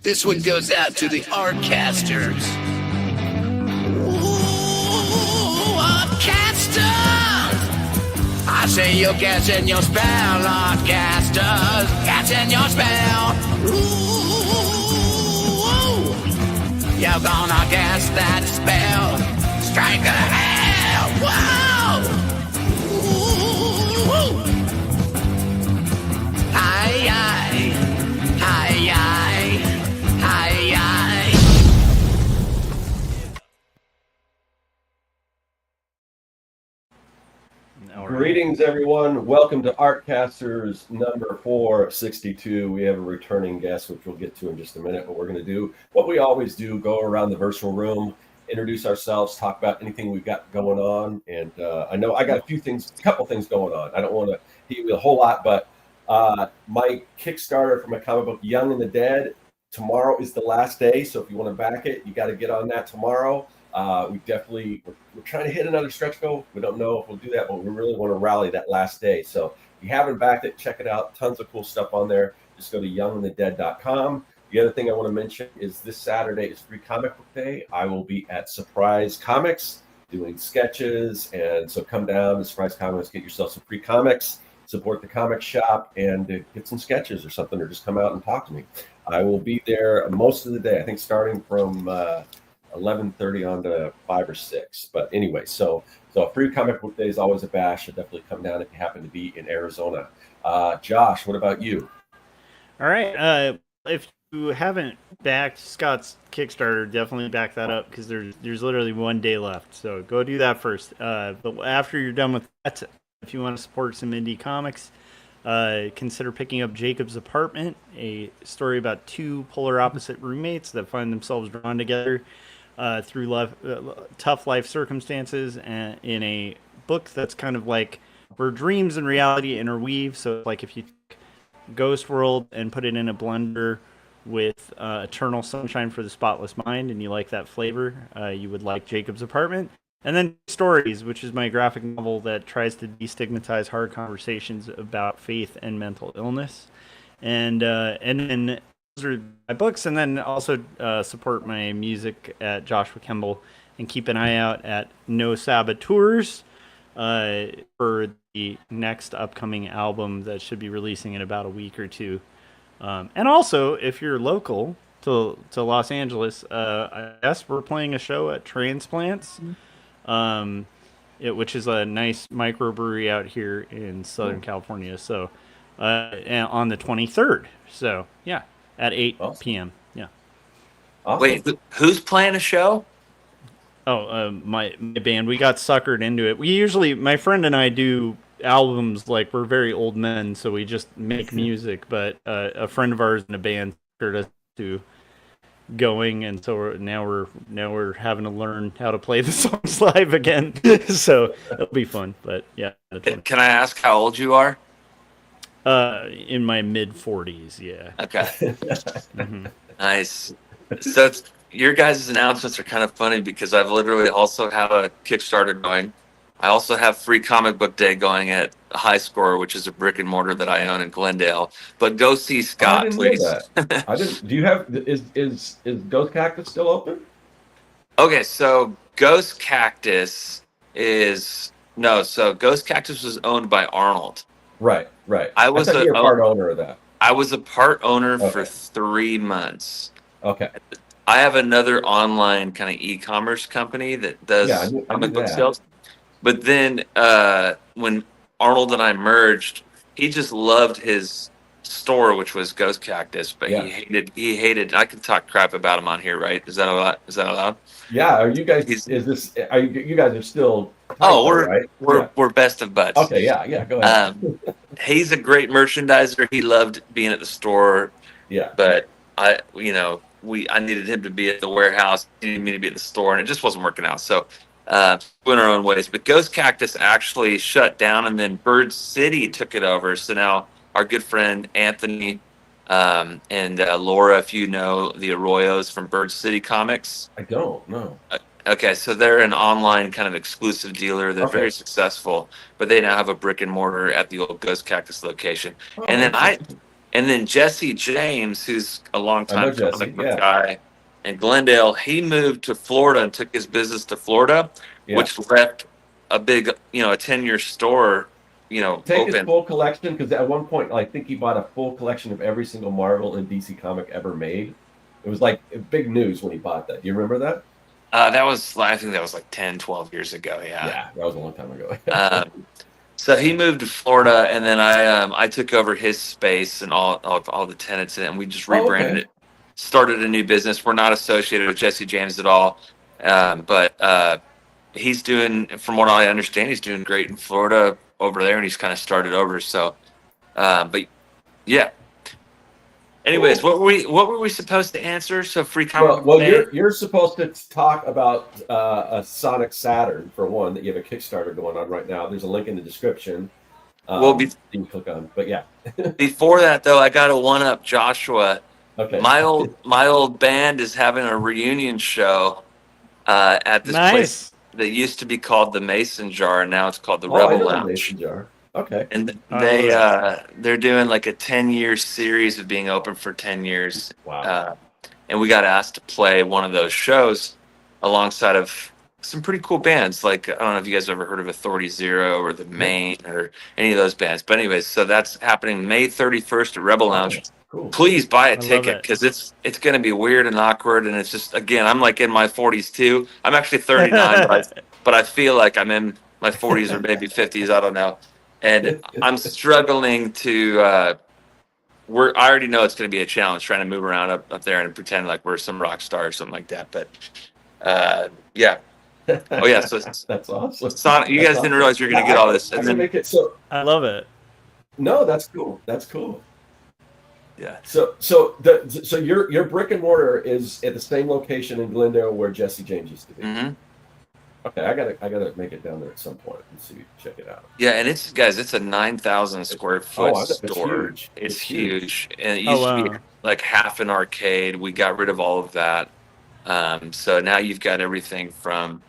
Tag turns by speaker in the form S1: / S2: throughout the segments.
S1: This one goes out to the Artcasters. Ooh, Artcasters! I say you're catching your spell, Artcasters. Catching your spell. Ooh, you're gonna cast that spell. Strike a hell. Whoa! Ooh. Hi, hi, hi, hi, hi, hi.
S2: Greetings, everyone. Welcome to Artcasters number 462. We have a returning guest, which we'll get to in just a minute, but we're going to do what we always do, go around the virtual room, introduce ourselves, talk about anything we've got going on. And I know I got a couple things going on. I don't want to hit you with a whole lot, but my Kickstarter for my comic book, Young and the Dead, tomorrow is the last day. So if you want to back it, you got to get on that tomorrow. We're trying to hit another stretch goal. We don't know if we'll do that, but we really want to rally that last day. So if you haven't backed it, check it out. Tons of cool stuff on there. Just go to youngandthedead.com. The other thing I want to mention is this Saturday is Free Comic Book Day. I will be at Surprise Comics doing sketches. And so come down to Surprise Comics, get yourself some free comics, support the comic shop, and get some sketches or something, or just come out and talk to me. I will be there most of the day, I think starting from 11:30 on to 5 or 6. But anyway, so Free Comic Book Day is always a bash. So definitely come down if you happen to be in Arizona. Josh, what about you?
S3: All right. If you haven't backed Scott's Kickstarter, definitely back that up because there's literally 1 day left. So go do that first. But after you're done with that, if you want to support some indie comics, consider picking up Jacob's Apartment, a story about two polar opposite roommates that find themselves drawn together through tough life circumstances, and in a book that's kind of like where dreams and reality interweave. So like if you take Ghost World and put it in a blender with Eternal Sunshine for the Spotless Mind, and you like that flavor, you would like Jacob's Apartment. And then Stories, which is my graphic novel that tries to destigmatize hard conversations about faith and mental illness. And then those are my books, and then also support my music at Joshua Kemble, and keep an eye out at No Saboteurs for the next upcoming album that should be releasing in about a week or two. And also, if you're local to Los Angeles, I guess we're playing a show at Transplants, which is a nice microbrewery out here in Southern California. So on the 23rd. So yeah. At 8 p.m. Yeah.
S4: Awesome. Wait, who's playing a show?
S3: Oh, my band. We got suckered into it. My friend and I do albums like we're very old men, so we just make music. But a friend of ours in a band suckered us to going, and so now we're having to learn how to play the songs live again. So it'll be fun. But yeah.
S4: Can I ask how old you are?
S3: In my mid-40s, yeah.
S4: Okay. Mm-hmm. Nice. So your guys' announcements are kind of funny because I've literally also have a Kickstarter going. I also have Free Comic Book Day going at High Score, which is a brick and mortar that I own in Glendale. But go see Scott, please.
S2: I didn't. Do you have? Is Ghost Cactus still open?
S4: Okay, so Ghost Cactus So Ghost Cactus was owned by Arnold.
S2: Right.
S4: I was
S2: a part owner of that.
S4: I was a part owner for 3 months.
S2: Okay.
S4: I have another online kind of e-commerce company that does comic book sales. But then when Arnold and I merged, he just loved his store, which was Ghost Cactus, but he hated. I can talk crap about him on here, right? Is that allowed?
S2: Yeah. Are you guys? You guys are still?
S4: We're best of buds.
S2: Okay. Yeah. Go ahead.
S4: He's a great merchandiser. He loved being at the store.
S2: Yeah.
S4: But I needed him to be at the warehouse. He needed me to be at the store, and it just wasn't working out. So went our own ways. But Ghost Cactus actually shut down, and then Bird City took it over. So now our good friend Anthony and Laura, if you know the Arroyos from Bird City Comics.
S2: I don't know.
S4: Okay, so they're an online kind of exclusive dealer. They're very successful, but they now have a brick and mortar at the old Ghost Cactus location. And then And then Jesse James, who's a
S2: I know
S4: longtime
S2: Jesse.
S4: comic book
S2: Yeah.
S4: guy in Glendale, he moved to Florida and took his business to Florida,
S2: Yeah.
S4: which left a big, a 10-year store,
S2: Take his
S4: open.
S2: full collection, because at one point, I think he bought a full collection of every single Marvel and DC comic ever made. It was like big news when he bought that. Do you remember that?
S4: I think that was like 10, 12 years ago.
S2: Yeah, that was a long time ago.
S4: So he moved to Florida, and then I took over his space and all the tenants in it, and we just rebranded it, started a new business. We're not associated with Jesse James at all, but he's doing, from what I understand, he's doing great in Florida over there, and he's kind of started over. So, but yeah. Anyways,
S2: Cool.
S4: what were we supposed to answer? So free comic.
S2: Well, you're supposed to talk about a Sonic Saturn for one, that you have a Kickstarter going on right now. There's a link in the description. You can click on. But yeah.
S4: Before that, though, I got to one up Joshua.
S2: Okay.
S4: My old band is having a reunion show at this place that used to be called the Mason Jar, and now it's called the Rebel
S2: I know
S4: Lounge.
S2: the Mason Jar. Okay.
S4: And they're doing like a 10-year series of being open for 10 years.
S2: Wow.
S4: And we got asked to play one of those shows alongside of some pretty cool bands. Like, I don't know if you guys ever heard of Authority Zero or The Main or any of those bands. But anyways, so that's happening May 31st at Rebel Lounge.
S2: Cool.
S4: Please buy a ticket, because it's going to be weird and awkward. And it's just, again, I'm like in my 40s too. I'm actually 39, but I feel like I'm in my 40s or maybe 50s. I don't know. And I'm struggling to, I already know it's going to be a challenge trying to move around up there and pretend like we're some rock star or something like that. But yeah. Oh yeah. So
S2: that's awesome.
S4: Sonic, you guys didn't realize you were going to get all this. And then,
S2: make it so.
S3: I love it.
S2: No, that's cool. That's cool.
S4: Yeah.
S2: So your brick and mortar is at the same location in Glendale where Jesse James used to be.
S4: Mm-hmm.
S2: Okay, I gotta make it down there at some point and see, check it out.
S4: Yeah, and it's a 9,000 square foot store.
S2: Huge.
S4: It's huge, and it used to be like half an arcade. We got rid of all of that, so now you've got everything from.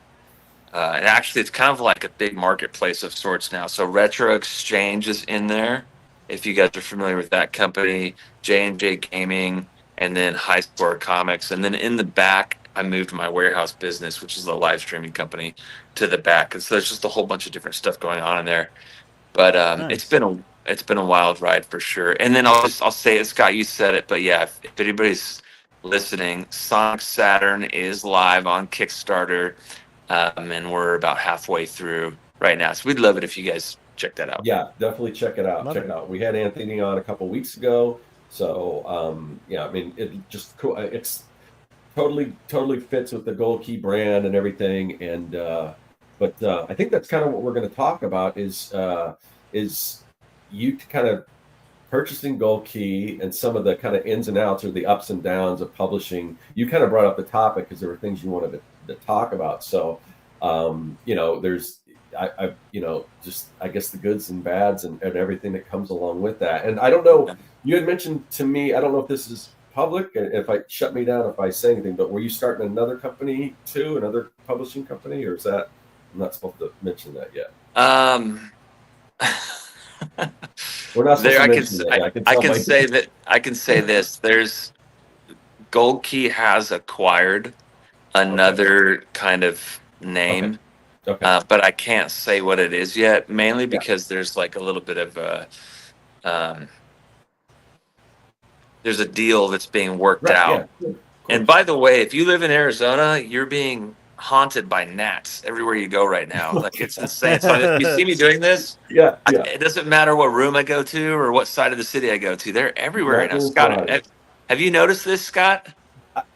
S4: And actually, it's kind of like a big marketplace of sorts now. So Retro Exchange is in there, if you guys are familiar with that company. J&J Gaming, and then High Score Comics, and then in the back, I moved my warehouse business, which is a live streaming company, to the back. And so there's just a whole bunch of different stuff going on in there. But nice. It's been a wild ride for sure. And then I'll say it, Scott, you said it, but yeah, if anybody's listening, Sonic Saturn is live on Kickstarter, and we're about halfway through right now. So we'd love it if you guys check that out.
S2: Yeah, definitely check it out. Check it out. We had Anthony on a couple weeks ago, so yeah, I mean, it just cool. It's totally fits with the Gold Key brand and everything. And but I think that's kind of what we're going to talk about is you kind of purchasing Gold Key and some of the kind of ins and outs or the ups and downs of publishing. You kind of brought up the topic because there were things you wanted to talk about. So there's just I guess the goods and bads and everything that comes along with that. And I don't know, you had mentioned to me, I don't know if this is public, if I shut me down if I say anything, but were you starting another company too, another publishing company, or is that, I'm not supposed to mention that yet? We're not supposed to mention that.
S4: I can say this. There's Gold Key has acquired another kind of name,
S2: okay.
S4: But I can't say what it is yet, mainly because there's like a little bit of a there's a deal that's being worked out.
S2: Yeah.
S4: And by the way, if you live in Arizona, you're being haunted by gnats everywhere you go right now. Like, it's insane. So if you see me doing this, it doesn't matter what room I go to or what side of the city I go to. They're everywhere right now. Scott, have you noticed this, Scott?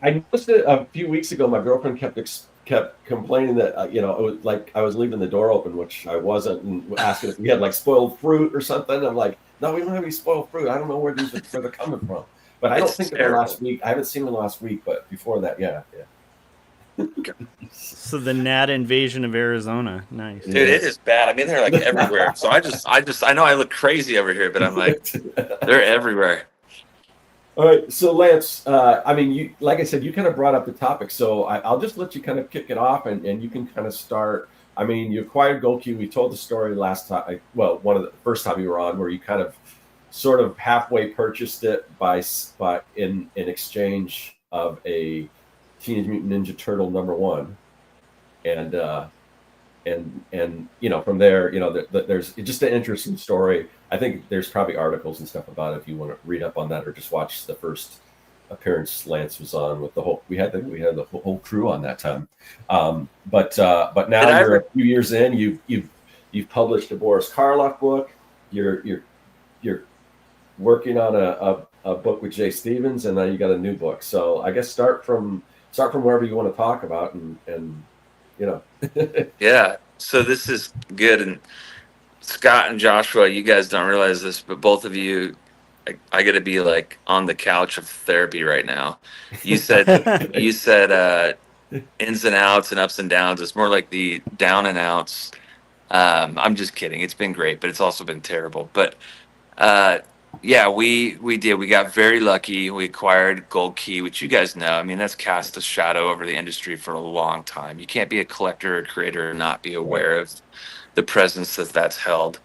S2: I noticed it a few weeks ago. My girlfriend kept complaining that it was like I was leaving the door open, which I wasn't, and asking if we had like spoiled fruit or something. I'm like, no, we don't have any spoiled fruit. I don't know where they're coming from. But I don't think in the last week. I haven't seen them last week, but before that, yeah.
S4: So
S3: the gnat invasion of Arizona, nice,
S4: dude. It is bad. I mean, they're like everywhere. So I know I look crazy over here, but I'm like, they're everywhere.
S2: All right, so Lance, I mean, you, like I said, you kind of brought up the topic, so I'll just let you kind of kick it off, and you can kind of start. I mean, you acquired Gold Key. We told the story last time. One of the first time you were on, where you kind of sort of halfway purchased it by in exchange of a Teenage Mutant Ninja Turtle #1, and from there, there's just an interesting story. I think there's probably articles and stuff about it if you want to read up on that, or just watch the first appearance Lance was on with the whole. We had the whole crew on that time. But now you're a few years in. You've published a Boris Karloff book. You're working on a book with Jay Stevens, and now you got a new book. So I guess start from wherever you want to talk about, and
S4: Yeah. So this is good. And Scott and Joshua, you guys don't realize this, but both of you, I got to be like on the couch of therapy right now. You said ins and outs and ups and downs. It's more like the down and outs. I'm just kidding. It's been great, but it's also been terrible. But yeah, we did. We got very lucky. We acquired Gold Key, which you guys know. I mean, that's cast a shadow over the industry for a long time. You can't be a collector or creator and not be aware of the presence that's held.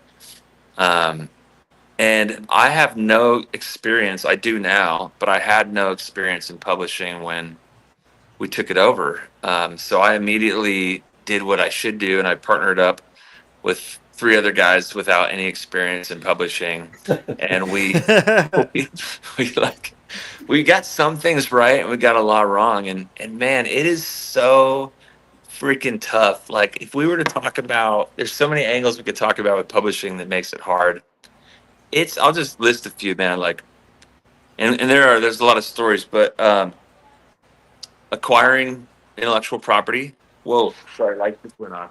S4: And I have no experience. I do now, but I had no experience in publishing when we took it over. So I immediately did what I should do, and I partnered up with 3 other guys without any experience in publishing, and we got some things right and we got a lot wrong, and man, it is so freaking tough. Like, if we were to talk about, there's so many angles we could talk about with publishing that makes it hard. I'll just list a few, man. Like, and there's a lot of stories, but acquiring intellectual property. Whoa, sorry, light just went on.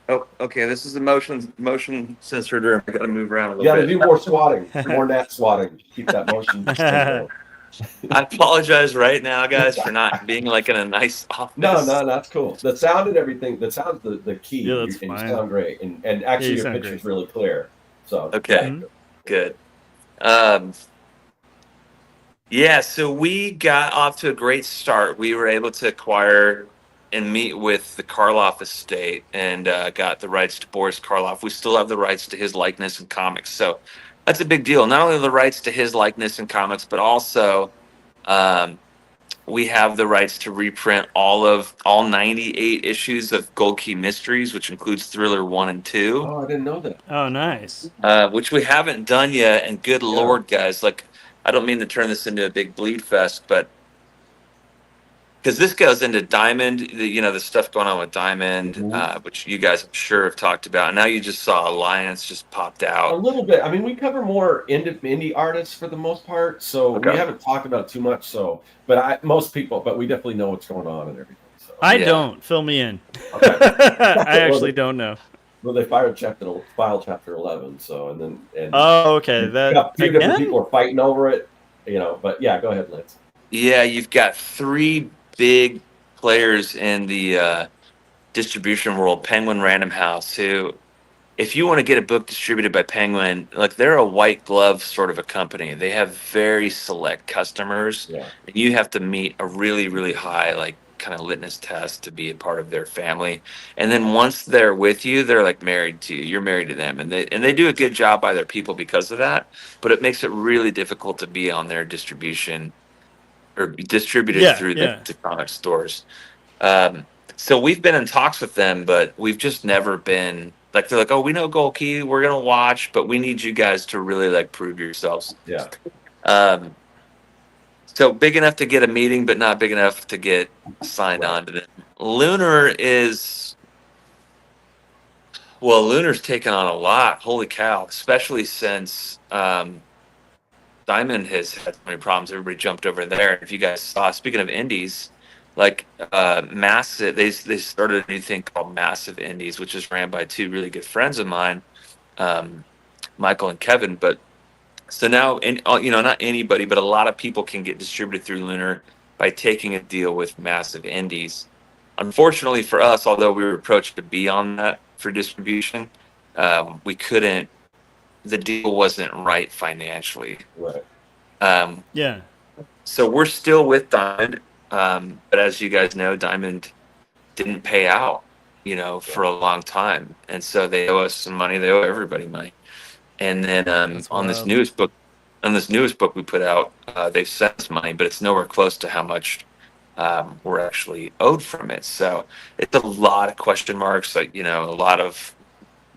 S4: Oh, okay. This is the motion censored room. I got to move around a little bit.
S2: You got to do more swatting, more nat swatting. Keep that motion.
S4: I apologize right now, guys, for not being like in a nice office.
S2: No, that's cool. The sound and everything. The sound's the key.
S3: Yeah, that's
S2: you
S3: fine.
S2: sound great, and actually your picture's really clear. So
S4: okay, good. Yeah, so we got off to a great start. We were able to acquire and meet with the Karloff estate, and got the rights to Boris Karloff. We still have the rights to his likeness in comics, so that's a big deal. Not only the rights to his likeness in comics, but also we have the rights to reprint all 98 issues of Gold Key Mysteries, which includes Thriller 1 and 2.
S2: Oh, I didn't know that.
S3: Oh, nice.
S4: Which we haven't done yet. And good Lord, guys, like, I don't mean to turn this into a big bleed fest, but because this goes into Diamond, the stuff going on with Diamond, which you guys, I'm sure, have talked about. And now you just saw Alliance just popped out.
S2: A little bit. I mean, we cover more indie artists for the most part, so we haven't talked about it too much. So, but we definitely know what's going on and everything. So.
S3: I don't. Fill me in.
S2: Okay.
S3: I actually don't know.
S2: Well, they filed chapter 11. So, and
S3: oh, okay.
S2: a few different people are fighting over it, But yeah, go ahead, Lance.
S4: Yeah, you've got 3 big players in the distribution world. Penguin Random House, who, if you want to get a book distributed by Penguin, like, they're a white glove sort of a company. They have very select customers, and you have to meet a really, really high, like, kind of litmus test to be a part of their family. And then once they're with you, they're like married to you. You're married to them, and they do a good job by their people because of that. But it makes it really difficult to be on their distribution or be distributed through the comic stores. So we've been in talks with them, but we've just never been like, they're like, oh, we know Gold Key, we're gonna watch, but we need you guys to really like prove yourselves.
S2: Yeah.
S4: So big enough to get a meeting, but not big enough to get signed on to them. Lunar's taken on a lot. Holy cow! Especially since Diamond has had so many problems. Everybody jumped over there. If you guys saw, speaking of indies, like Massive, they started a new thing called Massive Indies, which is ran by 2 really good friends of mine, Michael and Kevin. But so now, not anybody, but a lot of people can get distributed through Lunar by taking a deal with Massive Indies. Unfortunately for us, although we were approached to be on that for distribution, we couldn't. The deal wasn't right financially.
S2: Right.
S3: Yeah.
S4: So we're still with Diamond, but as you guys know, Diamond didn't pay out, for a long time, and so they owe us some money. They owe everybody money. And then
S3: That's
S4: on this
S3: wild.
S4: newest book we put out, they've sent us money, but it's nowhere close to how much we're actually owed from it. So it's a lot of question marks, like, you know, a lot of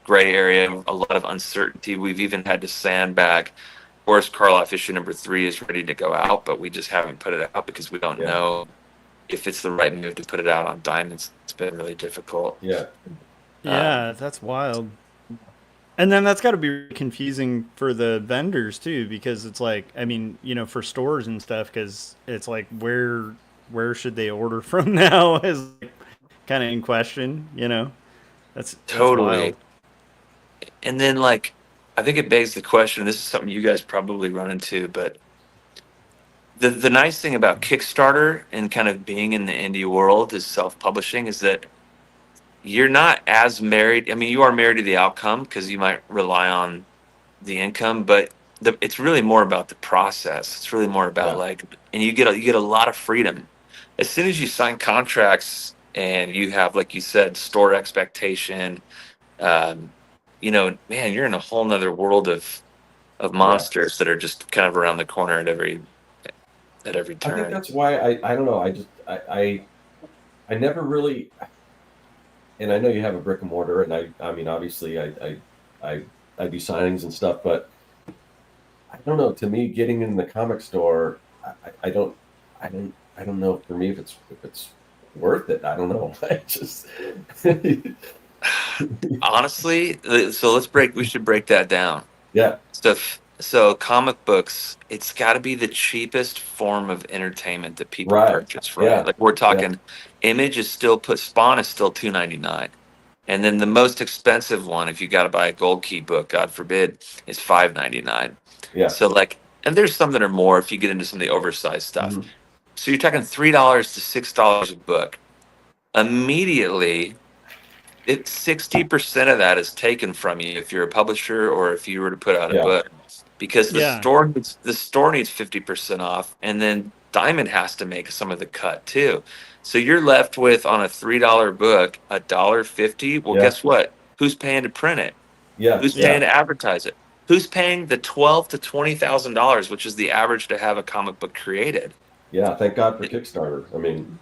S4: gray area, a lot of uncertainty. We've even had to sandbag. Boris Karloff issue number 3 is ready to go out, but we just haven't put it out because we don't
S2: Yeah.
S4: know if it's the right move to put it out on Diamonds. It's been really difficult.
S2: Yeah.
S3: Yeah, that's wild. And then that's got to be really confusing for the vendors too, because it's like, I mean, you know, for stores and stuff, because it's like, where should they order from now is like, kind of in question, you know. That's
S4: Totally.
S3: wild.
S4: And then, like, I think it begs the question. This is something you guys probably run into, but the nice thing about Kickstarter and kind of being in the indie world is self-publishing is that you're not as married. I mean, you are married to the outcome because you might rely on the income, but it's really more about the process. It's really more about
S2: Yeah.
S4: like, and you get a lot of freedom as soon as you sign contracts and you have, like you said, store expectation. Um, you know, man, you're in a whole nother world of
S2: Yeah.
S4: monsters that are just kind of around the corner at every
S2: I think
S4: turn.
S2: that's why I don't know. I never really, and I know you have a brick and mortar, and I mean, obviously, I, I do signings and stuff, but I don't know. To me, getting in the comic store, I don't, I don't know. For me, if it's worth it, I don't know. I just,
S4: Honestly, so we should break that down.
S2: yeah,
S4: So comic books, it's got to be the cheapest form of entertainment that people
S2: right,
S4: purchase, right?
S2: yeah,
S4: Like we're
S2: yeah,
S4: talking, Image is still Spawn is still $2.99, and then the most expensive one, if you got to buy a Gold Key book, God forbid, is $5.99.
S2: yeah,
S4: So like, and there's some that are more if you get into some of the oversized stuff.
S2: mhm,
S4: So you're talking $3 to $6 a book. Immediately, 60% of that is taken from you if you're a publisher or if you were to put out a
S2: yeah,
S4: book, because
S3: Yeah.
S4: the store needs 50% off, and then Diamond has to make some of the cut too. So you're left with, on a $3 book, $1.50. Well,
S2: yeah,
S4: guess what? Who's paying to print it?
S2: yeah,
S4: Who's
S2: yeah,
S4: paying to advertise it? Who's paying the $12 to $20,000, which is the average to have a comic book created?
S2: yeah. Thank God for Kickstarter. I mean,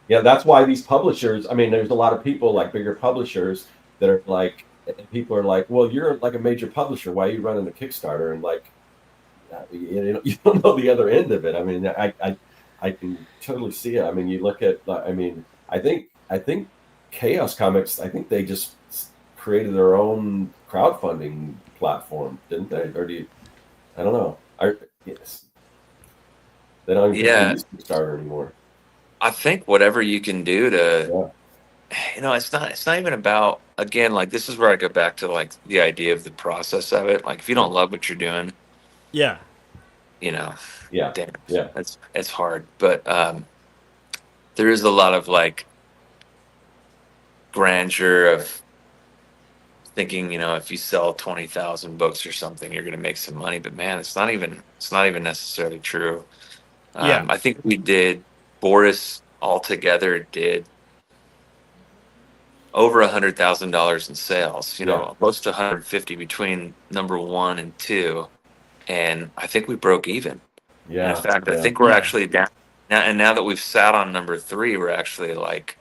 S2: yeah, that's why these publishers, I mean, there's a lot of people like bigger publishers that are like, and people are like, well, you're like a major publisher. Why are you running a Kickstarter? And like, you don't know the other end of it. I mean, I can totally see it. I mean, you look at, I mean, I think Chaos Comics, I think they just created their own crowdfunding platform, didn't they? Or do you, I don't know. Yes, they don't even think they
S4: Yeah,
S2: use Kickstarter anymore.
S4: I think whatever you can do to,
S2: Yeah,
S4: it's not even about, again, like, this is where I go back to like the idea of the process of it. Like, if you
S2: yeah,
S4: don't love what you're doing,
S3: Yeah.
S4: you know,
S2: yeah,
S4: damn,
S2: yeah,
S4: it's hard. But there is a lot of like grandeur of thinking, if you sell 20,000 books or something, you're going to make some money. But man, it's not even necessarily true.
S3: Yeah.
S4: I think we did, Boris altogether did over $100,000 in sales,
S2: yeah,
S4: close to 150 between number 1 and 2. And I think we broke even. And in
S2: yeah,
S4: fact, I
S2: yeah,
S4: think we're
S3: Yeah.
S4: actually down now. And now that we've sat on number 3, we're actually like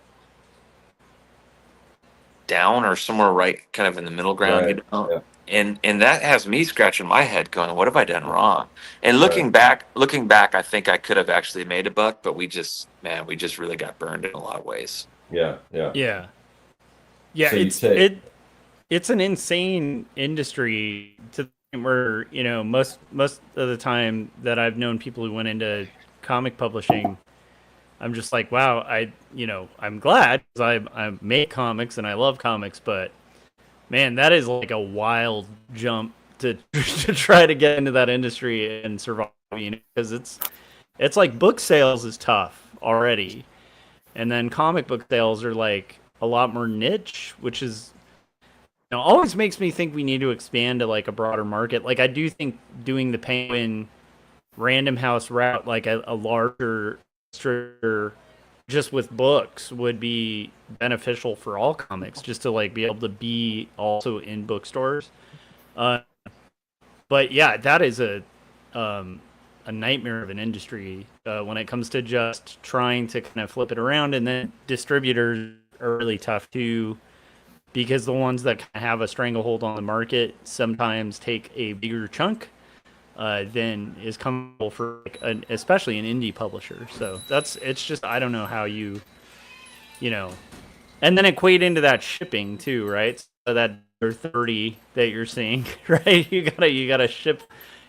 S4: down or somewhere right kind of in the middle ground,
S2: right, yeah,
S4: and that has me scratching my head going, what have I done wrong? And
S2: right,
S4: looking back, I think I could have actually made a buck, but we just really got burned in a lot of ways.
S2: yeah, yeah.
S3: Yeah. Yeah,
S2: So you take,
S3: it's an insane industry to the point where, most of the time that I've known people who went into comic publishing, I'm just like, wow, I'm glad because I make comics and I love comics, but man, that is like a wild jump to to try to get into that industry and survive, because it's like book sales is tough already, and then comic book sales are like a lot more niche, which is, always makes me think we need to expand to like a broader market. Like I do think doing the Penguin Random House route, like a larger structure just with books, would be beneficial for all comics, just to like be able to be also in bookstores. Uh, But yeah, that is a nightmare of an industry when it comes to just trying to kind of flip it around, and then distributors are really tough too, because the ones that have a stranglehold on the market sometimes take a bigger chunk than is comfortable for like especially an indie publisher. So it's just I don't know how you know, and then equate into that shipping too, right? So that 30 that you're seeing, right? You gotta ship,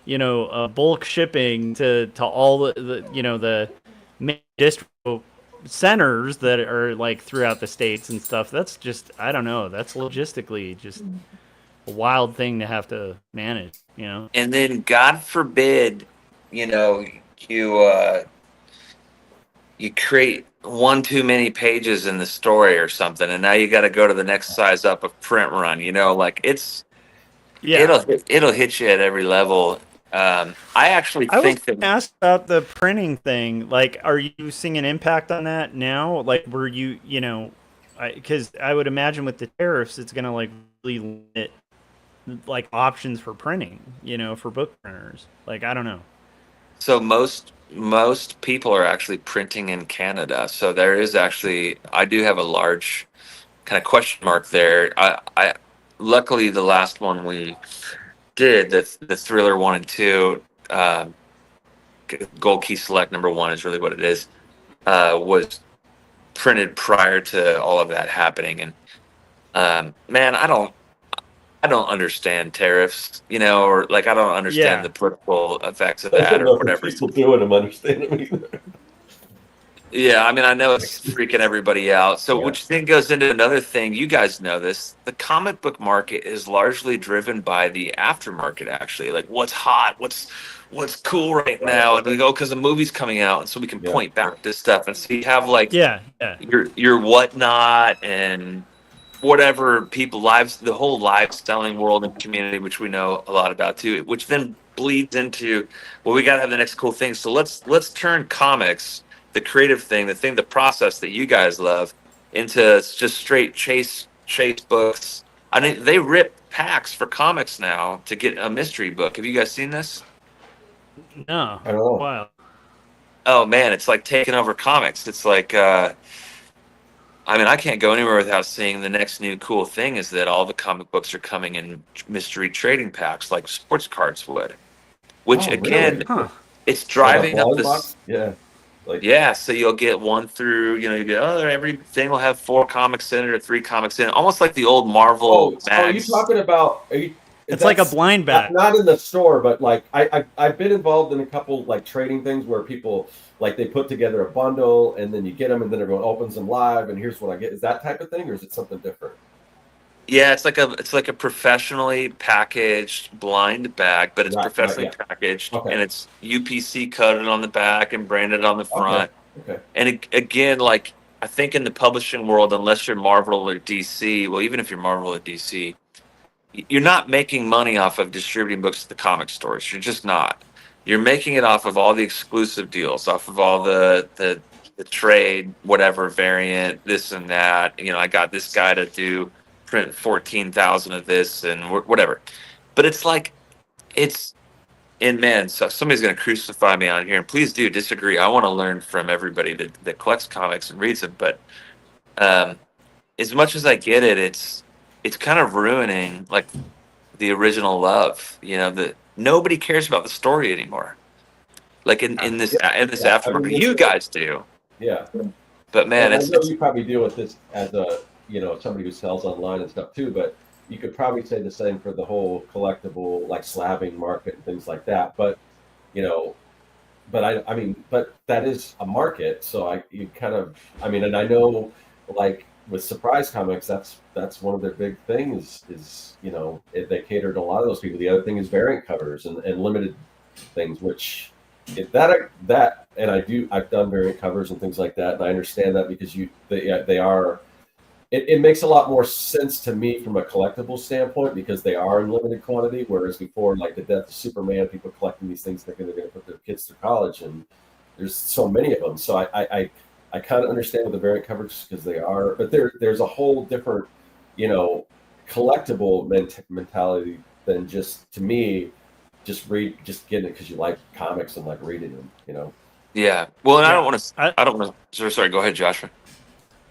S3: bulk shipping to all the the main distro centers that are like throughout the states and stuff. That's just I don't know. That's logistically just a wild thing to have to manage.
S4: And then God forbid, you know, you you create one too many pages in the story or something, and now you got to go to the next size up of print run. Like
S3: Yeah.
S4: it'll hit you at every level. I actually
S3: I was
S4: think that
S3: asked about the printing thing. Like, are you seeing an impact on that now? Like, were you, because I would imagine with the tariffs, it's going to like really limit like options for printing, for book printers. Like, I don't know.
S4: so most people are actually printing in Canada. So there is actually I do have a large kind of question mark there. I luckily the last one we did the thriller 1 and 2 Gold Key Select #1 is really what it is, was printed prior to all of that happening. And man, I don't understand tariffs, or like I don't understand
S3: Yeah.
S4: the political effects of
S2: I
S4: that
S2: don't
S4: or
S2: know if
S4: whatever.
S2: people doing them understand them either.
S4: Yeah, I mean, I know it's freaking everybody out. So,
S2: Yeah.
S4: which then goes into another thing. You guys know this. The comic book market is largely driven by the aftermarket. Actually, like what's hot, what's cool right now, and we go because the movie's coming out, and so we can
S2: Yeah.
S4: point back to stuff. And so you have like
S3: Yeah.
S4: your whatnot and whatever people lives, the whole live selling world and community, which we know a lot about too, which then bleeds into, well, we got to have the next cool thing. So let's turn comics, the creative thing, the process that you guys love, into just straight chase books. I mean, they rip packs for comics now to get a mystery book. Have you guys seen this?
S3: No.
S2: I don't know.
S3: Wow.
S4: Oh man, it's like taking over comics. It's like I mean, I can't go anywhere without seeing the next new cool thing is that all the comic books are coming in mystery trading packs like sports cards would. Which
S2: Oh,
S4: again,
S2: really?
S3: Huh.
S4: it's
S2: Like a
S4: driving up
S2: blind
S4: this.
S2: box? Yeah. Like,
S4: Yeah, so you'll get one through, you get everything will have 4 comics in it or 3 comics in it, almost like the old Marvel
S2: are you
S4: mags.
S2: talking about?
S3: It's like a
S2: That's
S3: blind bag.
S2: not in the store, but like I've been involved in a couple like trading things where people like they put together a bundle and then you get them and then everyone opens them live and here's what I get. Is that type of thing or is it something different?
S4: Yeah, it's like a professionally packaged blind bag, but it's
S2: Right,
S4: professionally
S2: yeah.
S4: packaged
S2: Okay.
S4: and it's UPC coded on the back and branded on the front.
S2: Okay.
S4: And again, like I think in the publishing world, unless you're Marvel or DC, well, even if you're Marvel or DC, you're not making money off of distributing books to the comic stores. You're just not. You're making it off of all the exclusive deals, off of all the trade, whatever variant, this and that. I got this guy to do print 14,000 of this and whatever. But it's like and man, so somebody's going to crucify me on here, and please do disagree. I want to learn from everybody that collects comics and reads them. But as much as I get it, it's kind of ruining like the original love. That nobody cares about the story anymore. Like in this aftermarket, you guys do.
S2: Yeah.
S4: But man,
S2: and I know you probably deal with this as a somebody who sells online and stuff too, but you could probably say the same for the whole collectible like slabbing market and things like that. But but I mean, but that is a market, so and I know like with Surprise Comics, that's one of their big things is they cater to a lot of those people. The other thing is variant covers and limited things, which and I've done variant covers and things like that, and I understand that because they are. It makes a lot more sense to me from a collectible standpoint because they are in limited quantity. Whereas before, like the Death of Superman, people collecting these things thinking they're going to put their kids through college, and there's so many of them. So I kind of understand with the variant covers because they are, but there's a whole different, collectible mentality than just to me just getting it because you like comics and like reading them, you know.
S4: Yeah. Well, and
S3: Yeah.
S4: I don't want to. I don't want to. Sorry. Go ahead, Joshua.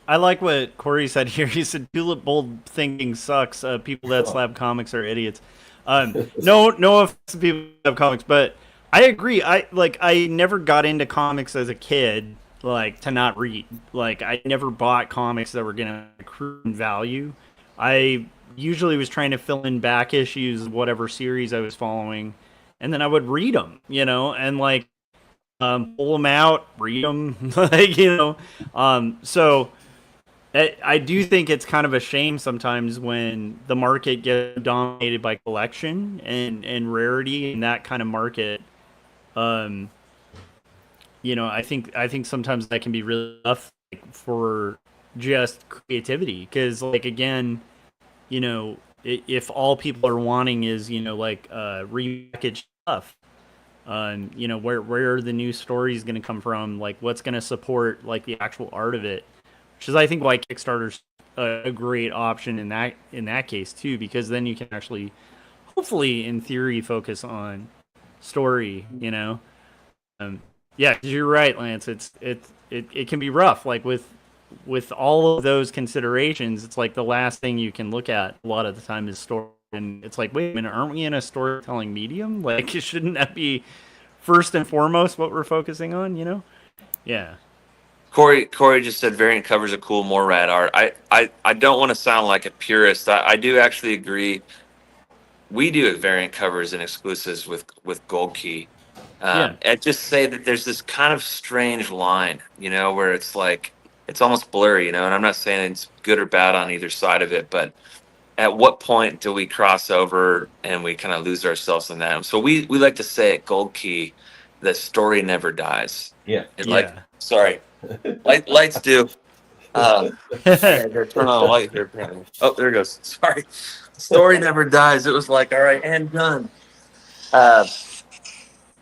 S3: I like what Corey said here. He said, "Tulip bold thinking sucks. People that slap comics are idiots." No offense to people that have comics, but I agree. I never got into comics as a kid, like to not read. Like I never bought comics that were gonna accrue in value. I usually was trying to fill in back issues of whatever series I was following, and then I would read them, and like pull them out, read them, like so. I do think it's kind of a shame sometimes when the market gets dominated by collection and rarity in that kind of market. Um, I think sometimes that can be really tough for just creativity because, like, again, if all people are wanting is like repackaged stuff, where are the new stories going to come from? Like, what's going to support like the actual art of it? Which is, I think, why Kickstarter's a great option in that case too, because then you can actually, hopefully, in theory, focus on story. Yeah, 'cause you're right, Lance. It can be rough. Like with all of those considerations, it's like the last thing you can look at a lot of the time is story, and it's like, wait a minute, aren't we in a storytelling medium? Like, shouldn't that be first and foremost what we're focusing on? Yeah.
S4: Corey just said variant covers are cool, more rad art. I don't want to sound like a purist. I do actually agree. We do variant covers and exclusives with Gold Key.
S3: Yeah.
S4: I just say that there's this kind of strange line, where it's like it's almost blurry, and I'm not saying it's good or bad on either side of it, but at what point do we cross over and we kind of lose ourselves in that? So we like to say at Gold Key, the story never dies.
S2: Yeah.
S4: Sorry. Lights do. I gotta turn on a light here. Apparently. Oh, there it goes. Sorry. Story never dies. It was like, all right, and done.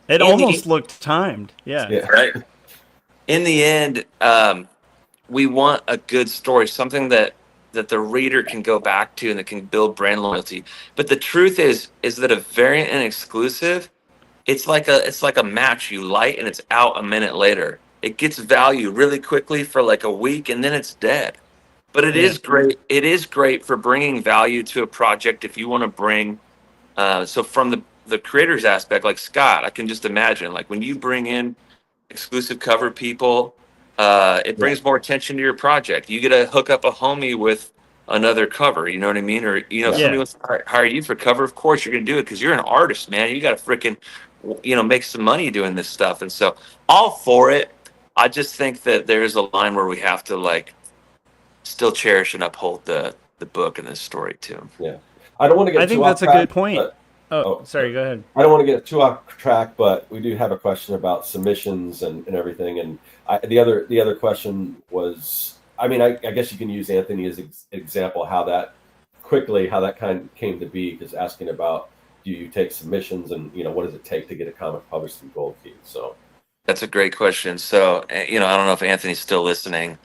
S3: It almost looked timed. Yeah.
S4: Right. In the end, we want a good story, something that the reader can go back to and that can build brand loyalty. But the truth is that a variant and exclusive, it's like a match you light and it's out a minute later. It gets value really quickly for like a week and then it's dead. But it is great. It is great for bringing value to a project if you want to bring. So from the creator's aspect, like Scott, I can just imagine like when you bring in exclusive cover people, it brings more attention to your project. You get to hook up a homie with another cover. You know what I mean? Or if somebody wants to hire you for cover, of course you're going to do it because you're an artist, man. You got to freaking make some money doing this stuff. And so all for it. I just think that there's a line where we have to like still cherish and uphold the book and the story too.
S2: Yeah, I don't want to get.
S3: I think that's a good point. Sorry, go ahead.
S2: I don't want to get too off track, but we do have a question about submissions and everything. And the other question was, I mean, I guess you can use Anthony as an example how that kind of came to be, because asking about do you take submissions and what does it take to get a comic published through Gold Key? So.
S4: That's a great question. So, I don't know if Anthony's still listening,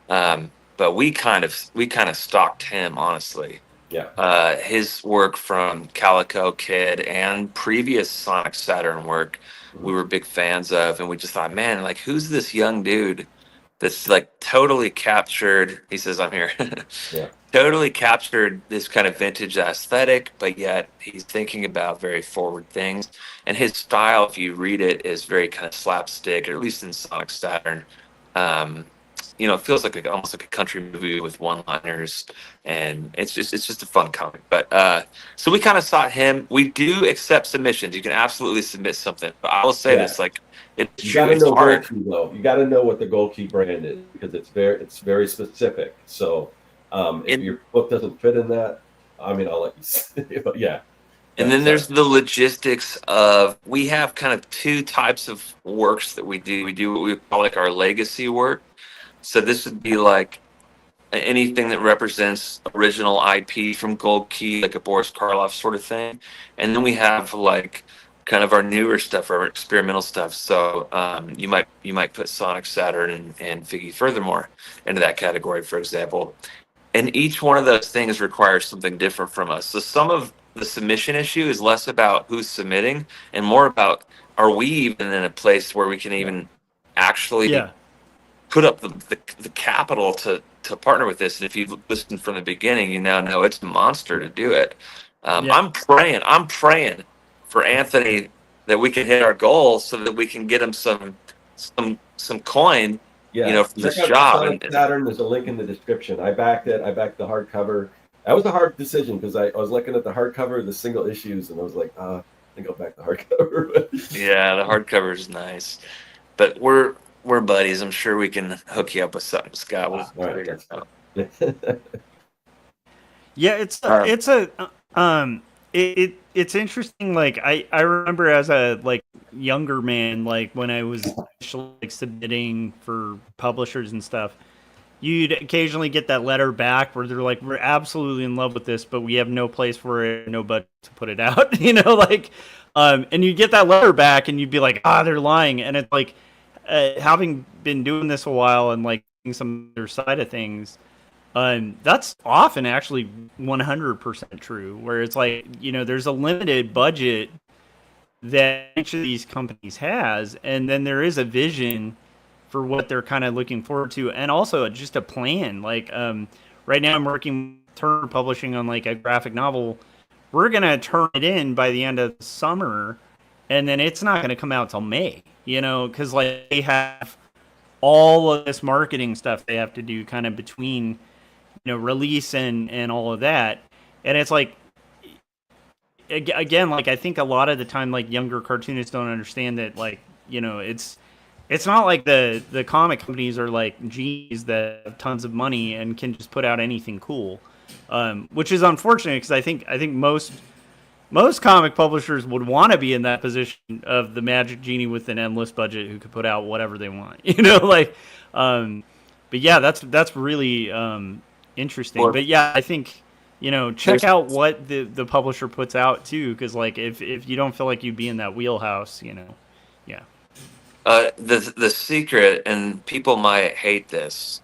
S4: but we kind of stalked him, honestly.
S2: Yeah.
S4: His work from Calico Kid and previous Sonic Saturn work, we were big fans of, and we just thought, man, like, who's this young dude that's like totally captured? He says, "I'm here."
S2: Yeah.
S4: Totally captured this kind of vintage aesthetic, but yet he's thinking about very forward things. And his style, if you read it, is very kind of slapstick, or at least in Sonic Saturn. It feels like almost like a country movie with one-liners, and it's just a fun comic. But so we kind of sought him. We do accept submissions. You can absolutely submit something. But I will say this, like, it's
S2: you
S4: true.
S2: got to know
S4: hard.
S2: Gold Key, though. You got to know what the Gold Key brand is, because it's very specific. So if your book doesn't fit in that, I mean, I'll let you say, but yeah.
S4: And then there's the logistics of, we have kind of two types of works that we do. We do what we call like our legacy work. So this would be like anything that represents original IP from Gold Key, like a Boris Karloff sort of thing. And then we have like kind of our newer stuff, our experimental stuff. So you might put Sonic Saturn and Figgy Furthermore into that category, for example. And each one of those things requires something different from us. So some of the submission issue is less about who's submitting and more about, are we even in a place where we can even actually
S3: Yeah.
S4: put up the capital to partner with this? And if you've listened from the beginning, you now know it's a monster to do it.
S3: Yeah.
S4: I'm praying for Anthony that we can hit our goal so that we can get him some coin,
S2: Yeah,
S4: for this
S2: check out
S4: job.
S2: Sonic Saturn. There's a link in the description. I backed it. I backed the hardcover. That was a hard decision because I was looking at the hardcover, the single issues, and I was like, I think I'll back the hardcover.
S4: Yeah, the hardcover is nice, but we're buddies. I'm sure we can hook you up with something, Scott. We'll figure it out.
S3: Yeah, it's interesting. Like I remember as a younger man, like when I was actually submitting for publishers and stuff, you'd occasionally get that letter back where they're like, "We're absolutely in love with this, but we have no place for it, no budget to put it out." And you get that letter back, and you'd be like, they're lying. And it's like, having been doing this a while and some other side of things. That's often actually 100% true, where it's there's a limited budget that each of these companies has, and then there is a vision for what they're kind of looking forward to, and also just a plan. Right now I'm working with Turner Publishing on a graphic novel. We're going to turn it in by the end of the summer, and then it's not going to come out till May, because they have all of this marketing stuff they have to do kind of between release and all of that. And it's again, I think a lot of the time, younger cartoonists don't understand that, it's not like the comic companies are genies that have tons of money and can just put out anything cool, which is unfortunate because I think most comic publishers would want to be in that position of the magic genie with an endless budget who could put out whatever they want, but yeah, that's really interesting. But yeah, I think check out what the publisher puts out too, because if you don't feel like you'd be in that wheelhouse, yeah.
S4: The secret, and people might hate this,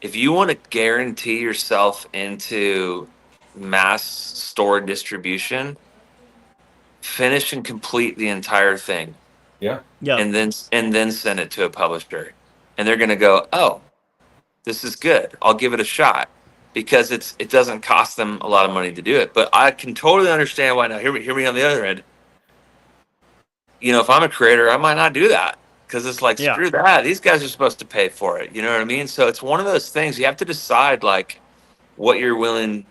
S4: if you want to guarantee yourself into mass store distribution, finish and complete the entire thing.
S2: Yeah.
S4: And then send it to a publisher, and they're going to go, oh, this is good, I'll give it a shot, because it doesn't cost them a lot of money to do it. But I can totally understand why. Now hear me on the other end. If I'm a creator, I might not do that, because it's screw that, these guys are supposed to pay for it, you know what I mean? So it's one of those things you have to decide what you're willing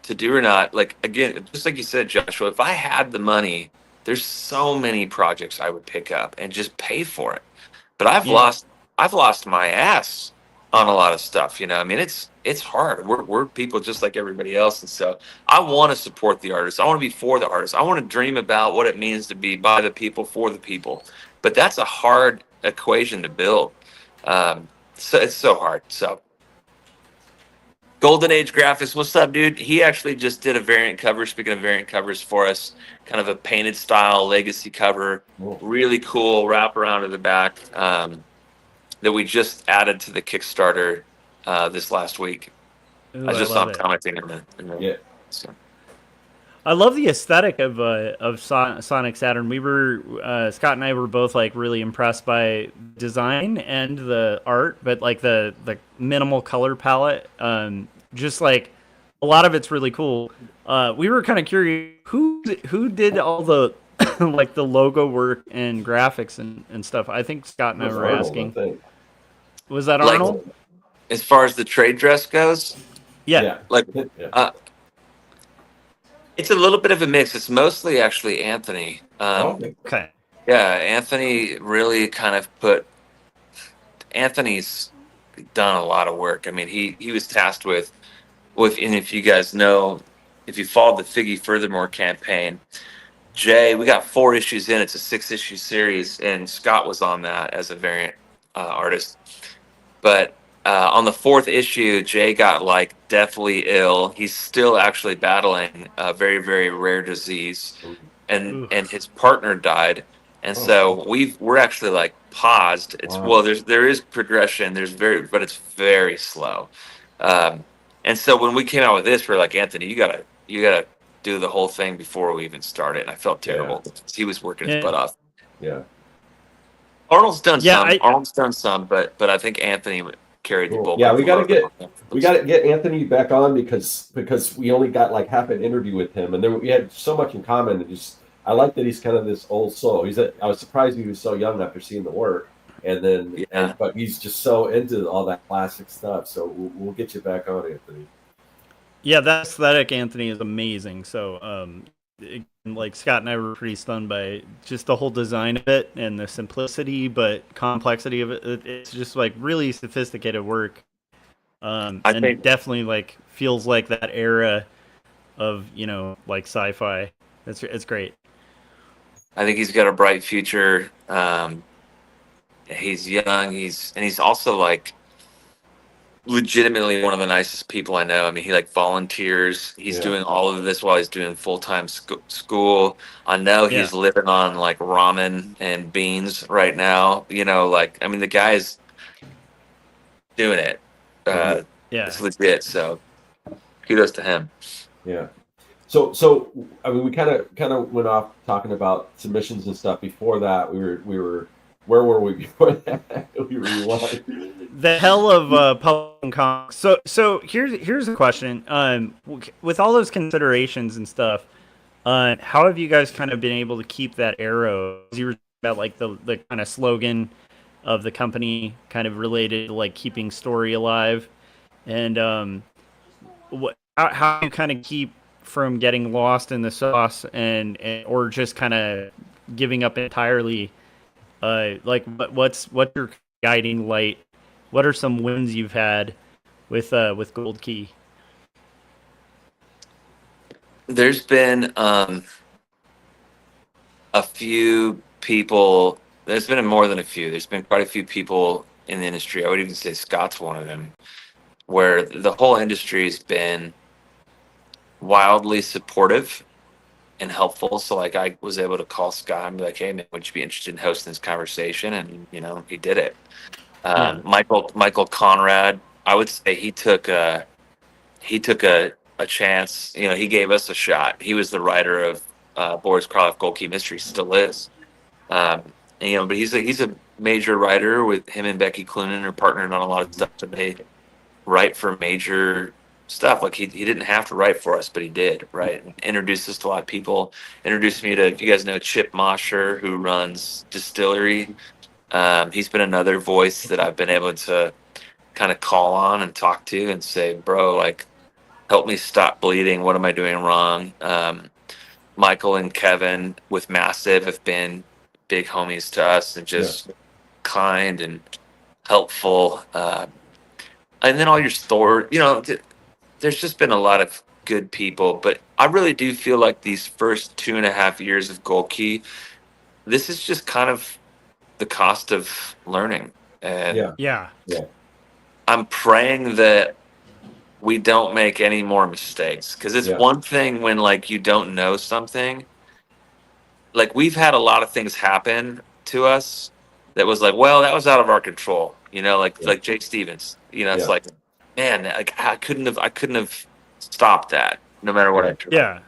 S4: to do or not. Again, just like you said, Joshua, if I had the money, there's so many projects I would pick up and just pay for it. But I've lost my ass on a lot of stuff. I mean, it's hard. We're people just like everybody else, and so I want to support the artists. I want to be for the artists. I want to dream about what it means to be by the people, for the people. But that's a hard equation to build. So it's so hard. So Golden Age Graphics, what's up, dude? He actually just did a variant cover. Speaking of variant covers for us, kind of a painted style legacy cover, really cool wrap around to the back. That we just added to the Kickstarter this last week.
S3: Ooh,
S4: I just saw him commenting in the so.
S3: I love the aesthetic of Sonic Saturn. We were Scott and I were both really impressed by design and the art, but the minimal color palette, just a lot of it's really cool. We were kind of curious who did all the the logo work and graphics and stuff. I think Scott and I were asking. Was that Arnold?
S4: As far as the trade dress goes?
S3: Yeah.
S4: It's a little bit of a mix. It's mostly actually Anthony.
S3: Okay.
S4: Yeah, Anthony really kind of Anthony's done a lot of work. I mean, he was tasked with, and if you guys know, if you followed the Figgy Furthermore campaign, Jay, we got 4 issues in. It's a 6-issue series, and Scott was on that as a variant artist. But on the 4th issue, Jay got deathly ill. He's still actually battling a very, very rare disease, and his partner died. And so we're actually paused. It's there is progression. But it's very slow. And so when we came out with this, we're like, Anthony, you gotta do the whole thing before we even started, and I felt terrible. He was working his butt off.
S2: Yeah.
S4: Arnold's done
S3: Yeah,
S4: some. Arnold's done some, but I think Anthony carried the bulk.
S2: Yeah,
S4: of
S2: we
S4: the
S2: got to
S4: load.
S2: get Anthony back on because we only got like half an interview with him, and then we had so much in common. And just I like that he's kind of this old soul. I was surprised he was so young after seeing the work, and then but he's just so into all that classic stuff. So we'll get you back on, Anthony.
S3: Yeah, that aesthetic, Anthony, is amazing. So, like Scott and I were pretty stunned by just the whole design of it and the simplicity but complexity of it. It's just like really sophisticated work. I think definitely like feels like that era of like sci-fi. It's great.
S4: I think he's got a bright future. He's young. He's also like legitimately one of the nicest people I know. I mean, he like volunteers. He's doing all of this while he's doing full-time school. I know he's living on like ramen and beans right now. Like, I mean, the guy's doing it. It's legit. So kudos to him.
S2: Yeah. So I mean, we kind of went off talking about submissions and stuff. Before that, we were where were we before that? We rewind.
S3: The hell of publishing comics. So here's a question. With all those considerations and stuff, how have you guys kind of been able to keep that arrow? You were talking about like the kind of slogan of the company, kind of related to like keeping story alive, and how do you kind of keep from getting lost in the sauce and or just kind of giving up entirely? Like what's your guiding light? What are some wins you've had with Gold Key?
S4: There's been a few people. There's been more than a few. There's been quite a few people in the industry. I would even say Scott's one of them, where the whole industry has been wildly supportive and helpful. So like I was able to call Scott and be like, hey man, would you be interested in hosting this conversation? And he did it. Michael Conrad, I would say he took a chance. He gave us a shot. He was the writer of Boris Karloff Gold Key Mystery, still is. But he's a major writer. With him and Becky Cloonan are partnered on a lot of stuff, and they write for major stuff. Like he didn't have to write for us, but he did, right? And introduced us to a lot of people. Introduced me to, if you guys know Chip Mosher, who runs Distillery. He's been another voice that I've been able to kind of call on and talk to and say, bro, like, help me stop bleeding. What am I doing wrong? Michael and Kevin with Massive have been big homies to us and just kind and helpful. And then all your store, there's just been a lot of good people, but I really do feel like these first 2.5 years of Gold Key, this is just kind of the cost of learning. And I'm praying that we don't make any more mistakes, because it's one thing when like you don't know something. Like we've had a lot of things happen to us that was like, well, that was out of our control, like Jake Stevens, it's like, man, like I couldn't have stopped that no matter what I tried.
S3: Yeah.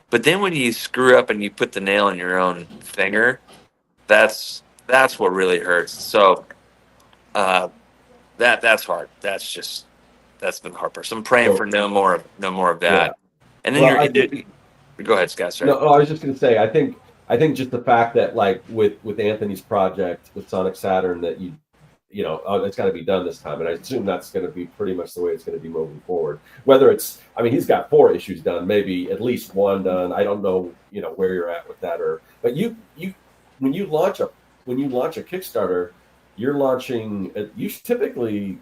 S4: But then when you screw up and you put the nail in your own finger, that's what really hurts. So that's hard. That's been hard. So I'm praying for no more of that. Yeah. And then go ahead, Scott. Sorry.
S2: No, I was just going to say, I think just the fact that like with Anthony's project with Sonic Saturn, that it's got to be done this time, and I assume that's going to be pretty much the way it's going to be moving forward. Whether it's, I mean, he's got 4 issues done, maybe at least 1 done. I don't know, where you're at with that, but when you launch a Kickstarter, you're launching. You typically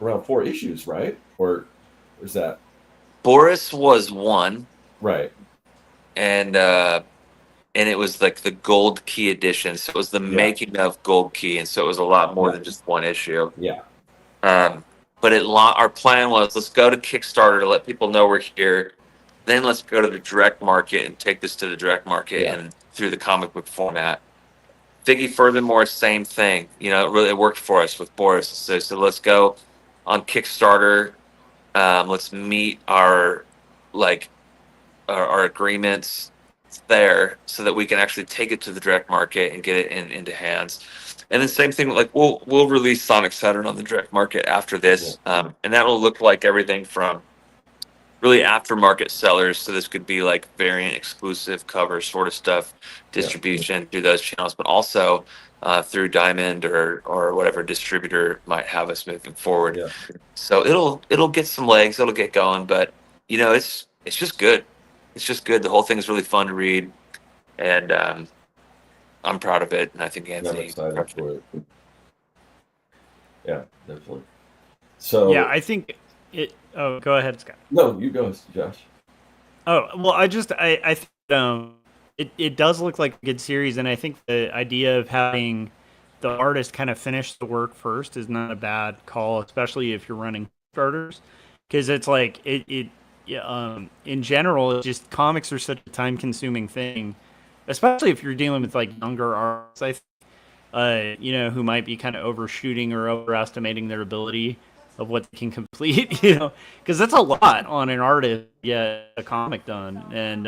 S2: around 4 issues, right? Or is that?
S4: Boris was 1,
S2: right?
S4: And it was like the Gold Key edition, so it was the making of Gold Key, and so it was a lot more than just 1 issue.
S2: Yeah.
S4: But our plan was, let's go to Kickstarter to let people know we're here. Then let's go to the direct market and take this to the direct market and through the comic book format. Figgy, furthermore, same thing. It worked for us with Boris. So let's go on Kickstarter. Let's meet our our agreements there so that we can actually take it to the direct market and get it into hands. And then same thing, like we'll release Sonic Saturn on the direct market after this, and that will look like everything from really aftermarket sellers. So this could be like variant exclusive cover sort of stuff, distribution through those channels, but also through Diamond or whatever distributor might have us moving forward.
S2: Yeah.
S4: So it'll get some legs, it'll get going, but you know it's just good. It's just good. The whole thing is really fun to read, and I'm proud of it. And I think
S2: I'm
S4: Anthony.
S2: excited for it. Yeah, definitely. So
S3: Yeah, I think it. Oh, go ahead, Scott.
S2: no, you go, Josh.
S3: Oh well, I think it does look like a good series, and I think the idea of having the artist kind of finish the work first is not a bad call, especially if you're running starters, because it's like in general, it's just comics are such a time-consuming thing, especially if you're dealing with like younger artists. I think, who might be kind of overshooting or overestimating their ability of what they can complete, because that's a lot on an artist to get a comic done. And,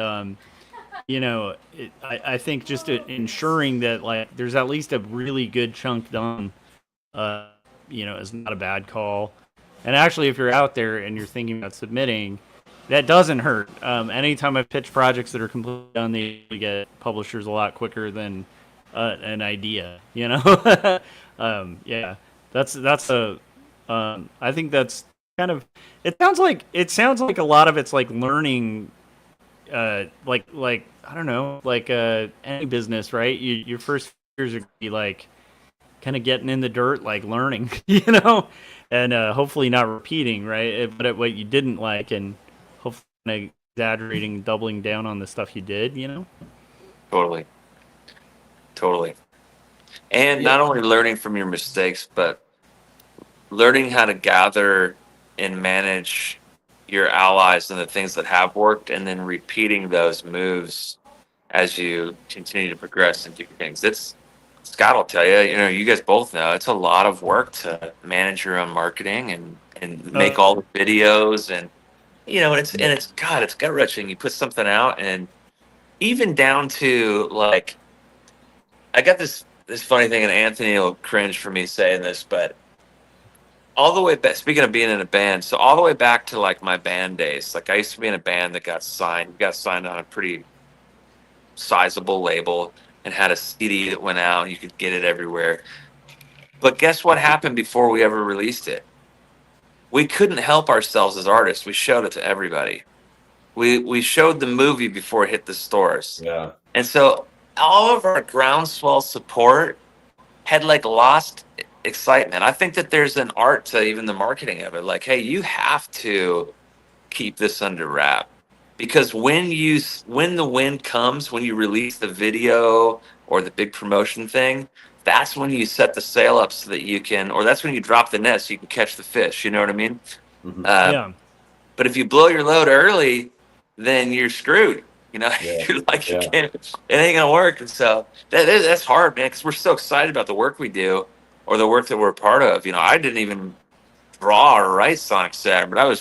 S3: I think just ensuring that like there's at least a really good chunk done, is not a bad call. And actually, if you're out there and you're thinking about submitting, that doesn't hurt. Anytime I've pitched projects that are completely done, they get publishers a lot quicker than an idea, yeah, that's a I think that's kind of it sounds like a lot of it's like learning, like I don't know, like any business, right? Your first years are gonna be like kind of getting in the dirt, like learning, and hopefully not repeating, right? But what you didn't like, and hopefully not exaggerating, doubling down on the stuff you did,
S4: Totally. And not only learning from your mistakes, but learning how to gather and manage your allies and the things that have worked, and then repeating those moves as you continue to progress and do things. Scott will tell you, you guys both know it's a lot of work to manage your own marketing and make all the videos, and it's gut wrenching. You put something out, and even down to like, I got this funny thing, and Anthony will cringe for me saying this, but all the way back, speaking of being in a band, so all the way back to like my band days, like I used to be in a band that got signed on a pretty sizable label and had a CD that went out and you could get it everywhere. But guess what happened before we ever released it? We couldn't help ourselves as artists. We showed it to everybody. We showed the movie before it hit the stores.
S2: Yeah.
S4: And so all of our groundswell support had like lost excitement. I think that there's an art to even the marketing of it. Like, hey, you have to keep this under wrap, because when the wind comes, when you release the video or the big promotion thing, that's when you set the sail up so that you can, or that's when you drop the net so you can catch the fish. You know what I mean?
S2: Mm-hmm.
S3: Yeah.
S4: But if you blow your load early, then you're screwed. You're like, you can't, it ain't gonna work. And so that's hard, man, because we're so excited about the work we do or the work that we're a part of. I didn't even draw or write Sonic Saturn, but I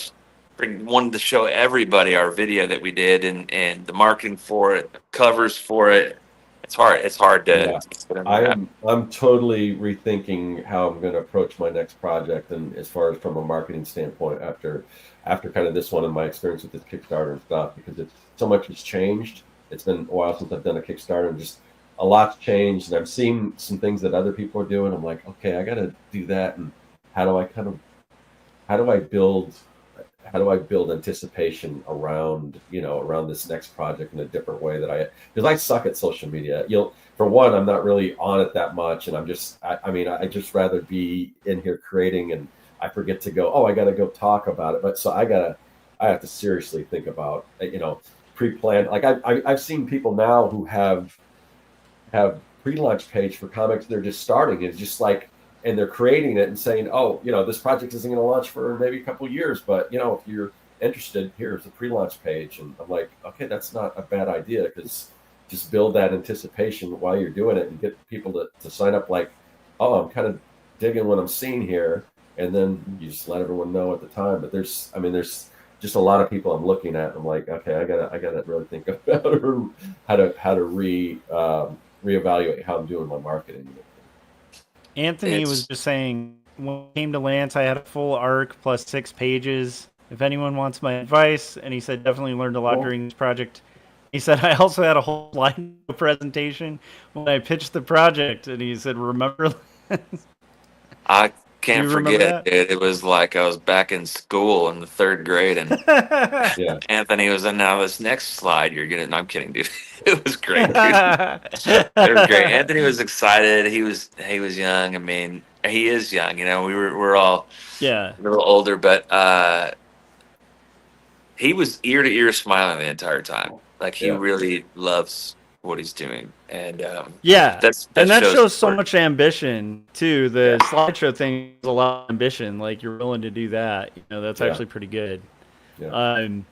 S4: wanted to show everybody our video that we did and the marketing for it, the covers for it. It's hard to.
S2: Yeah. I'm totally rethinking how I'm going to approach my next project, and as far as from a marketing standpoint, after kind of this one and my experience with this Kickstarter and stuff, because it's so much has changed. It's been a while since I've done a Kickstarter, and just a lot's changed, and I'm seeing some things that other people are doing. I'm like, okay, I got to do that, and how do I build anticipation around this next project in a different way because I suck at social media. For one, I'm not really on it that much, and I just rather be in here creating, and I forget to go, I got to go talk about it. But so I have to seriously think about, pre-planned. Like I've seen people now who have pre-launch page for comics. They're just starting. It's just like, and they're creating it and saying, this project isn't going to launch for maybe a couple of years, but if you're interested, here's the pre-launch page. And I'm like, okay, that's not a bad idea, because just build that anticipation while you're doing it and get people to sign up like, I'm kind of digging what I'm seeing here. And then you just let everyone know at the time. But there's just a lot of people I'm looking at. I'm like, okay, I gotta really think about how to reevaluate how I'm doing my marketing.
S3: Anthony was just saying, when it came to Lance, I had a full arc plus 6 pages. If anyone wants my advice, and he said definitely learned a lot during this project. He said I also had a whole slide presentation when I pitched the project, and he said, "Remember?"
S4: I can't forget
S3: that?
S4: it. It was like I was back in school in the 3rd grade, and
S2: Yeah.
S4: Anthony was in. Now this next slide, you're gonna. No, I'm kidding, dude. It was great, dude. It was great. Anthony was excited. He was young. I mean, he is young. You know, we're all
S3: Yeah.
S4: a little older, but he was ear to ear smiling the entire time. Like he really loves what he's doing, and
S3: that shows so much ambition too. The slideshow thing is a lot of ambition. Like you're willing to do that. You know, that's actually pretty good.
S2: Yeah.
S3: And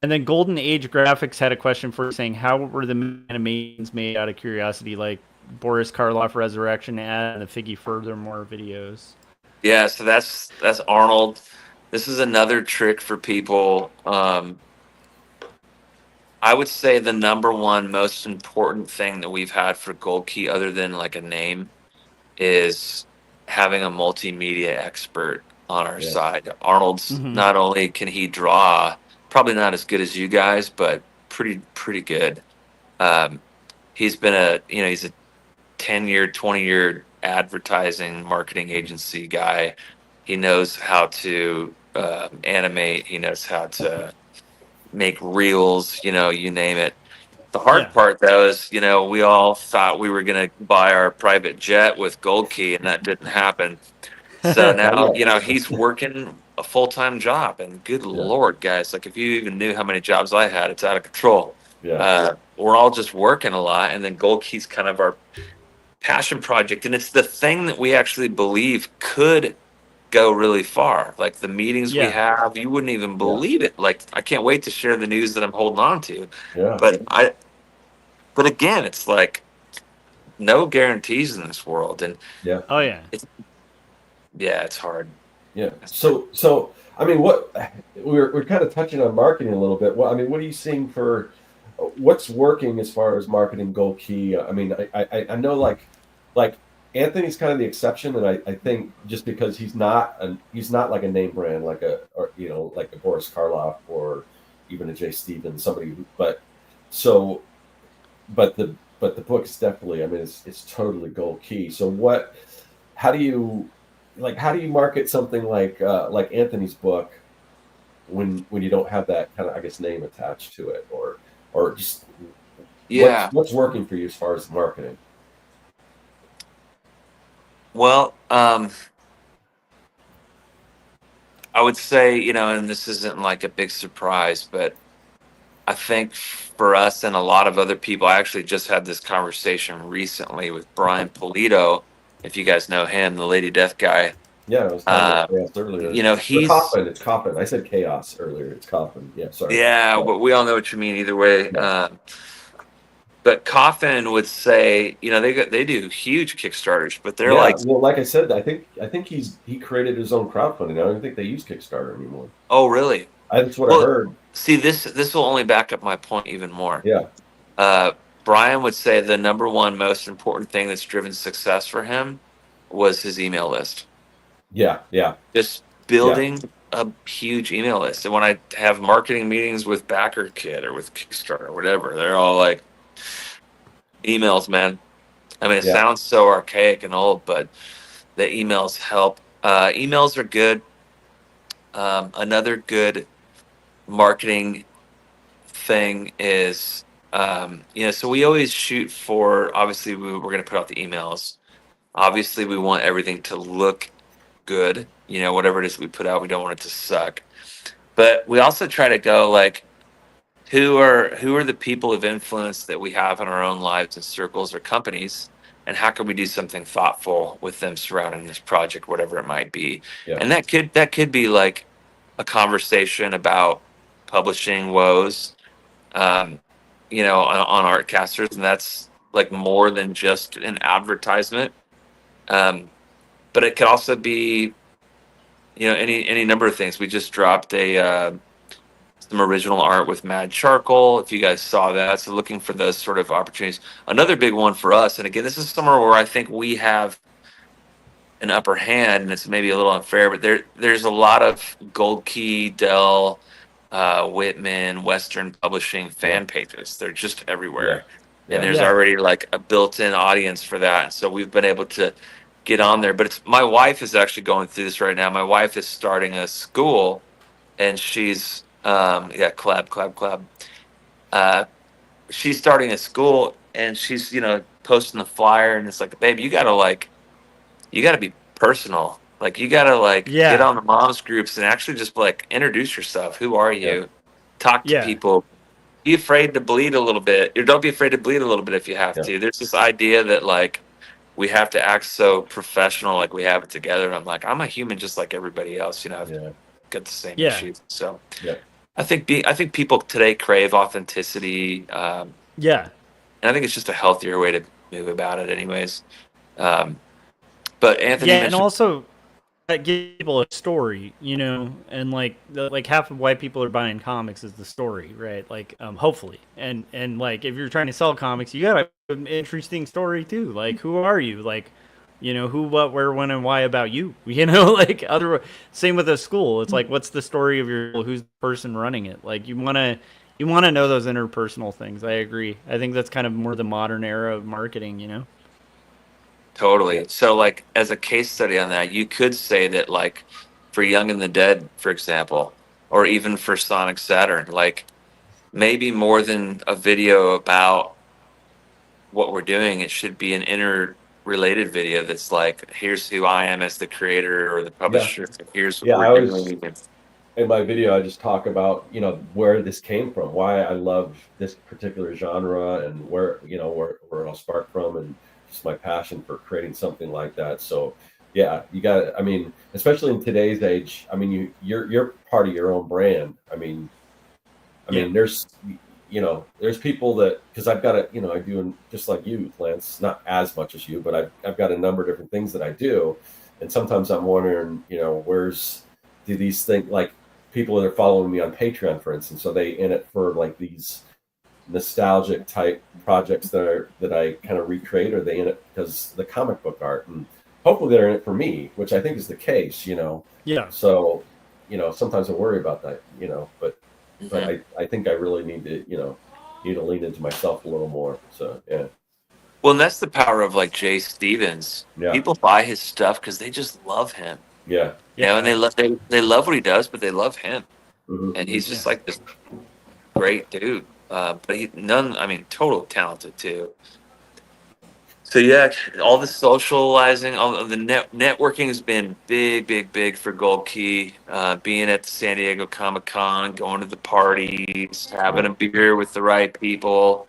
S3: then Golden Age Graphics had a question for saying, how were the animations made out of curiosity, like Boris Karloff Resurrection and the Figgy Furthermore videos?
S4: Yeah, so that's Arnold. This is another trick for people. I would say the number one most important thing that we've had for Gold Key, other than like a name, is having a multimedia expert on our side. Arnold's not only can he draw, probably not as good as you guys, but pretty good. He's been he's a 10-year, 20-year advertising marketing agency guy. He knows how to animate. He knows how to make reels, you name it. The hard part, though, is, we all thought we were going to buy our private jet with Gold Key, and that didn't happen. So now, he's working a full-time job, and good Lord, guys, like if you even knew how many jobs I had, it's out of control. We're all just working a lot, and then Gold Key's kind of our passion project, and it's the thing that we actually believe could go really far. Like the meetings we have, you wouldn't even believe it. Like I can't wait to share the news that I'm holding on to. But again, it's like no guarantees in this world, and it's hard.
S2: Yeah. So I mean, what we're kind of touching on marketing a little bit. What are you seeing for what's working as far as marketing Gold Key? I mean, I know like Anthony's kind of the exception, and I think just because he's not like a name brand like a Boris Karloff or even a Jay Stevens, somebody who, but the book is definitely, I mean, it's totally Gold Key. So how do you market something like Anthony's book when you don't have that kind of, I guess, name attached to it, or just what's working for you as far as marketing?
S4: Well, I would say, and this isn't like a big surprise, but I think for us and a lot of other people, I actually just had this conversation recently with Brian Polito. If you guys know him, the Lady Death guy.
S2: Yeah, I was talking about chaos earlier.
S4: He's
S2: Coffin. It's Coffin. I said chaos earlier. It's Coffin. Yeah, sorry.
S4: Yeah, but we all know what you mean either way.
S2: Yeah.
S4: But Coffin would say, they do huge Kickstarters, but they're
S2: like I said, I think he created his own crowdfunding. I don't think they use Kickstarter anymore.
S4: Oh, really?
S2: That's what I heard.
S4: See, this will only back up my point even more.
S2: Yeah.
S4: Brian would say the number one most important thing that's driven success for him was his email list.
S2: Yeah.
S4: Just building a huge email list. And when I have marketing meetings with BackerKit or with Kickstarter or whatever, they're all like, emails, man. I mean, it sounds so archaic and old, but the emails help. Emails are good. Another good marketing thing is, so we always shoot for, obviously we're going to put out the emails. Obviously we want everything to look good. Whatever it is we put out, we don't want it to suck. But we also try to go like, who are the people of influence that we have in our own lives and circles or companies, and how can we do something thoughtful with them surrounding this project, whatever it might be. And that could be like a conversation about publishing woes, on Artcasters, and that's like more than just an advertisement. But it could also be, any number of things. We just dropped a some original art with Mad Charcoal. If you guys saw that, so looking for those sort of opportunities. Another big one for us, and again, this is somewhere where I think we have an upper hand, and it's maybe a little unfair, but there's a lot of Gold Key, Dell, Whitman, Western Publishing fan pages. They're just everywhere, and there's already like a built-in audience for that. So we've been able to get on there. But my wife is actually going through this right now. My wife is starting a school, and she's collab. She's starting a school, and she's posting the flyer, and it's like, babe, you gotta be personal. Like you gotta get on the moms groups and actually just introduce yourself. Who are you? Talk to people. Be afraid to bleed a little bit. Or don't be afraid to bleed a little bit if you have to. There's this idea that we have to act so professional, like we have it together. And I'm like, I'm a human just like everybody else. I've got the same issues. So I think people today crave authenticity. And I think it's just a healthier way to move about it, anyways. But Anthony,
S3: and also that gives people a story, and like half of why people are buying comics is the story, right? Hopefully, and if you're trying to sell comics, you got an interesting story too. Like, who are you? Who, what, where, when, and why about you? Other same with a school. It's like, what's the story of your school? Who's the person running it? You want to know those interpersonal things. I agree. I think that's kind of more the modern era of marketing.
S4: Totally. So, as a case study on that, you could say that, for Young and the Dead, for example, or even for Sonic Saturn, maybe more than a video about what we're doing, it should be an interrelated video that's here's who I am as the creator or the publisher. Here's what we're doing.
S2: In my video, I just talk about, where this came from, why I love this particular genre, and where it all sparked from, and just my passion for creating something like that. So you got, especially in today's age, you're part of your own brand. There's people that, because I've got I do, just like you, Lance, not as much as you, but I've got a number of different things that I do. And sometimes I'm wondering, do these things, people that are following me on Patreon, for instance, so they in it for these nostalgic type projects that I kind of recreate, or they in it because the comic book art, and hopefully they're in it for me, which I think is the case. So sometimes I worry about that, but I think I really need to lean into myself a little more. So
S4: well, and that's the power of Jay Stevens. People buy his stuff because they just love him. And they love what he does, but they love him. And he's just this great dude. But total talented too. So all the socializing, all of the networking has been big for Gold Key. Being at the San Diego Comic-Con, going to the parties, having a beer with the right people,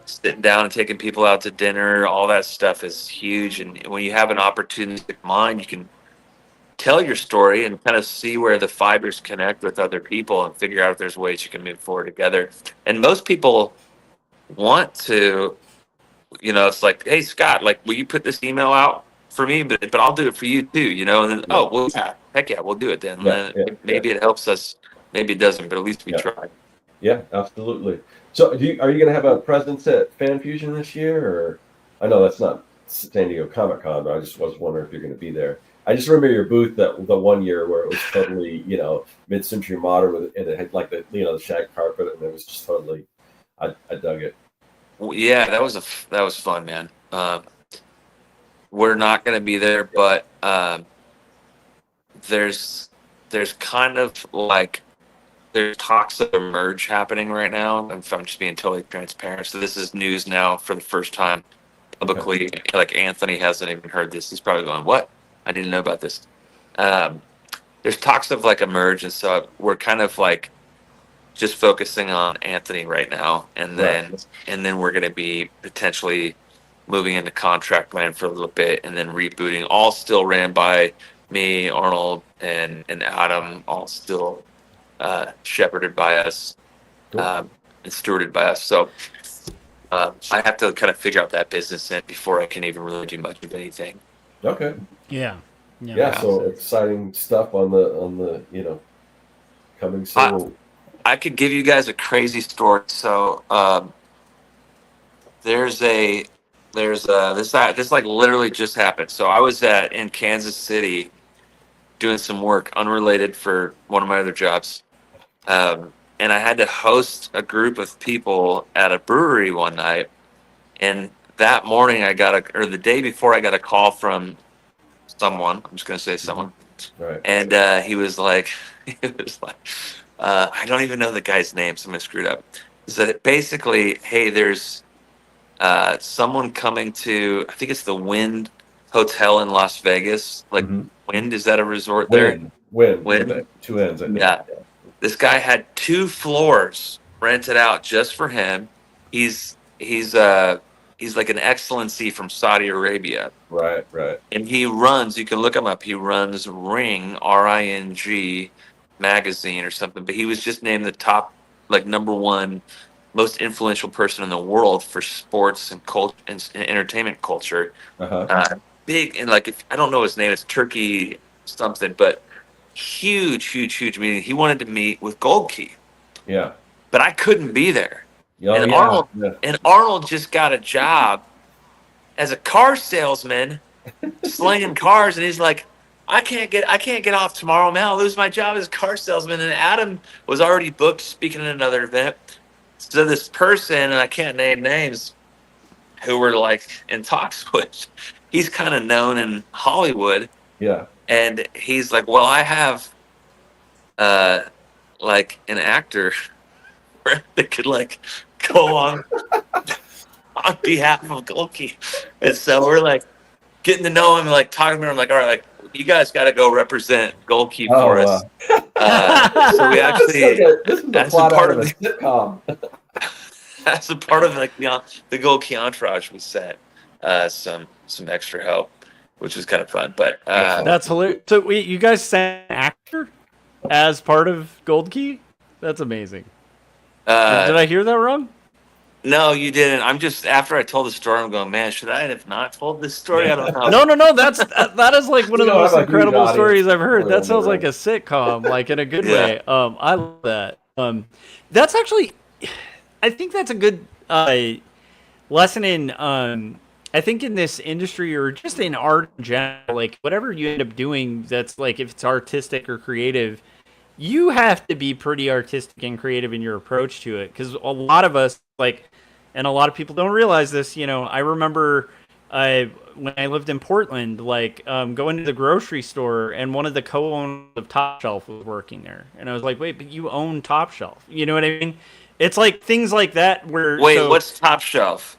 S4: sitting down and taking people out to dinner, all that stuff is huge. And when you have an opportunistic mind, you can tell your story and kind of see where the fibers connect with other people and figure out if there's ways you can move forward together. And most people want to, it's like, hey, Scott, will you put this email out for me? But I'll do it for you too, and then, heck yeah, we'll do it then. Maybe it helps us. Maybe it doesn't, but at least we tried.
S2: Yeah, absolutely. So are you going to have a presence at Fan Fusion this year? Or I know that's not San Diego Comic-Con, but I just was wondering if you're going to be there. I just remember your booth the one year where it was totally, mid-century modern, and it had the shag carpet, and it was just totally, I dug it.
S4: Yeah, that was fun, man. We're not going to be there, but there's kind of there's talks of a merge happening right now. If I'm just being totally transparent, so this is news now for the first time publicly. Anthony hasn't even heard this. He's probably going, "What? I didn't know about this." There's talks of a merge, and so we're kind of just focusing on Anthony right now, and then we're going to be potentially moving into contract land for a little bit, and then rebooting. All still ran by me, Arnold, and Adam. All still shepherded by us, and stewarded by us. So I have to kind of figure out that business end before I can even really do much of anything.
S2: Okay.
S3: Yeah.
S2: So exciting stuff on the coming soon.
S4: I could give you guys a crazy story. So this like literally just happened. So I was in Kansas City doing some work unrelated for one of my other jobs, and I had to host a group of people at a brewery one night. And that morning, or the day before, I got a call from someone. I'm just gonna say someone,
S2: Right.
S4: and he was like, he was like, I don't even know the guy's name, so I'm gonna screw it up. He said basically, hey, there's someone coming to, I think it's the Wind Hotel in Las Vegas. Like Wind, is that a resort there?
S2: Wind.
S4: Wind.
S2: Two ends. I think.
S4: Yeah. This guy had 2 floors rented out just for him. He's like an excellency from Saudi Arabia.
S2: Right.
S4: And he runs, you can look him up. He runs Ring, RING magazine or something, but he was just named the top, like, #1 most influential person in the world for sports and culture and entertainment culture. Big, and like, if I don't know his name, it's Turkey something, but huge meeting. He wanted to meet with Gold Key.
S2: Yeah.
S4: But I couldn't be there.
S2: Oh,
S4: and Arnold just got a job as a car salesman, slinging cars, and he's like, I can't get off tomorrow, man. I'll lose my job as a car salesman. And Adam was already booked speaking at another event. So this person, and I can't name names, who were like in talks with, he's kind of known in Hollywood.
S2: Yeah.
S4: And he's like, well, I have like an actor that could like go on behalf of Golki. And so we're like getting to know him, like talking to him, like, all right, like, you guys got to go represent Golki for us. So we actually,
S2: this is the plot out of a sitcom.
S4: As a part of like the Golki entourage, we sent some extra help, which was kind of fun. But
S3: that's hilarious. So wait, you guys sent an actor as part of Gold Key? That's amazing. Did I hear that wrong?
S4: No, you didn't. I'm just, after I told the story, I'm going, man, should I have not told this story? I don't know.
S3: No. That is like one of the most incredible stories I've heard. That sounds like a sitcom, like in a good way. I love that. That's actually, I think that's a good lesson in. I think in this industry or just in art in general, like whatever you end up doing, that's like if it's artistic or creative, you have to be pretty artistic and creative in your approach to it. Because a lot of us, like, and a lot of people don't realize this, you know, I remember when I lived in Portland, like going to the grocery store and one of the co-owners of Top Shelf was working there. And I was like, wait, but you own Top Shelf. You know what I mean? It's like things like that where...
S4: Wait, what's Top Shelf?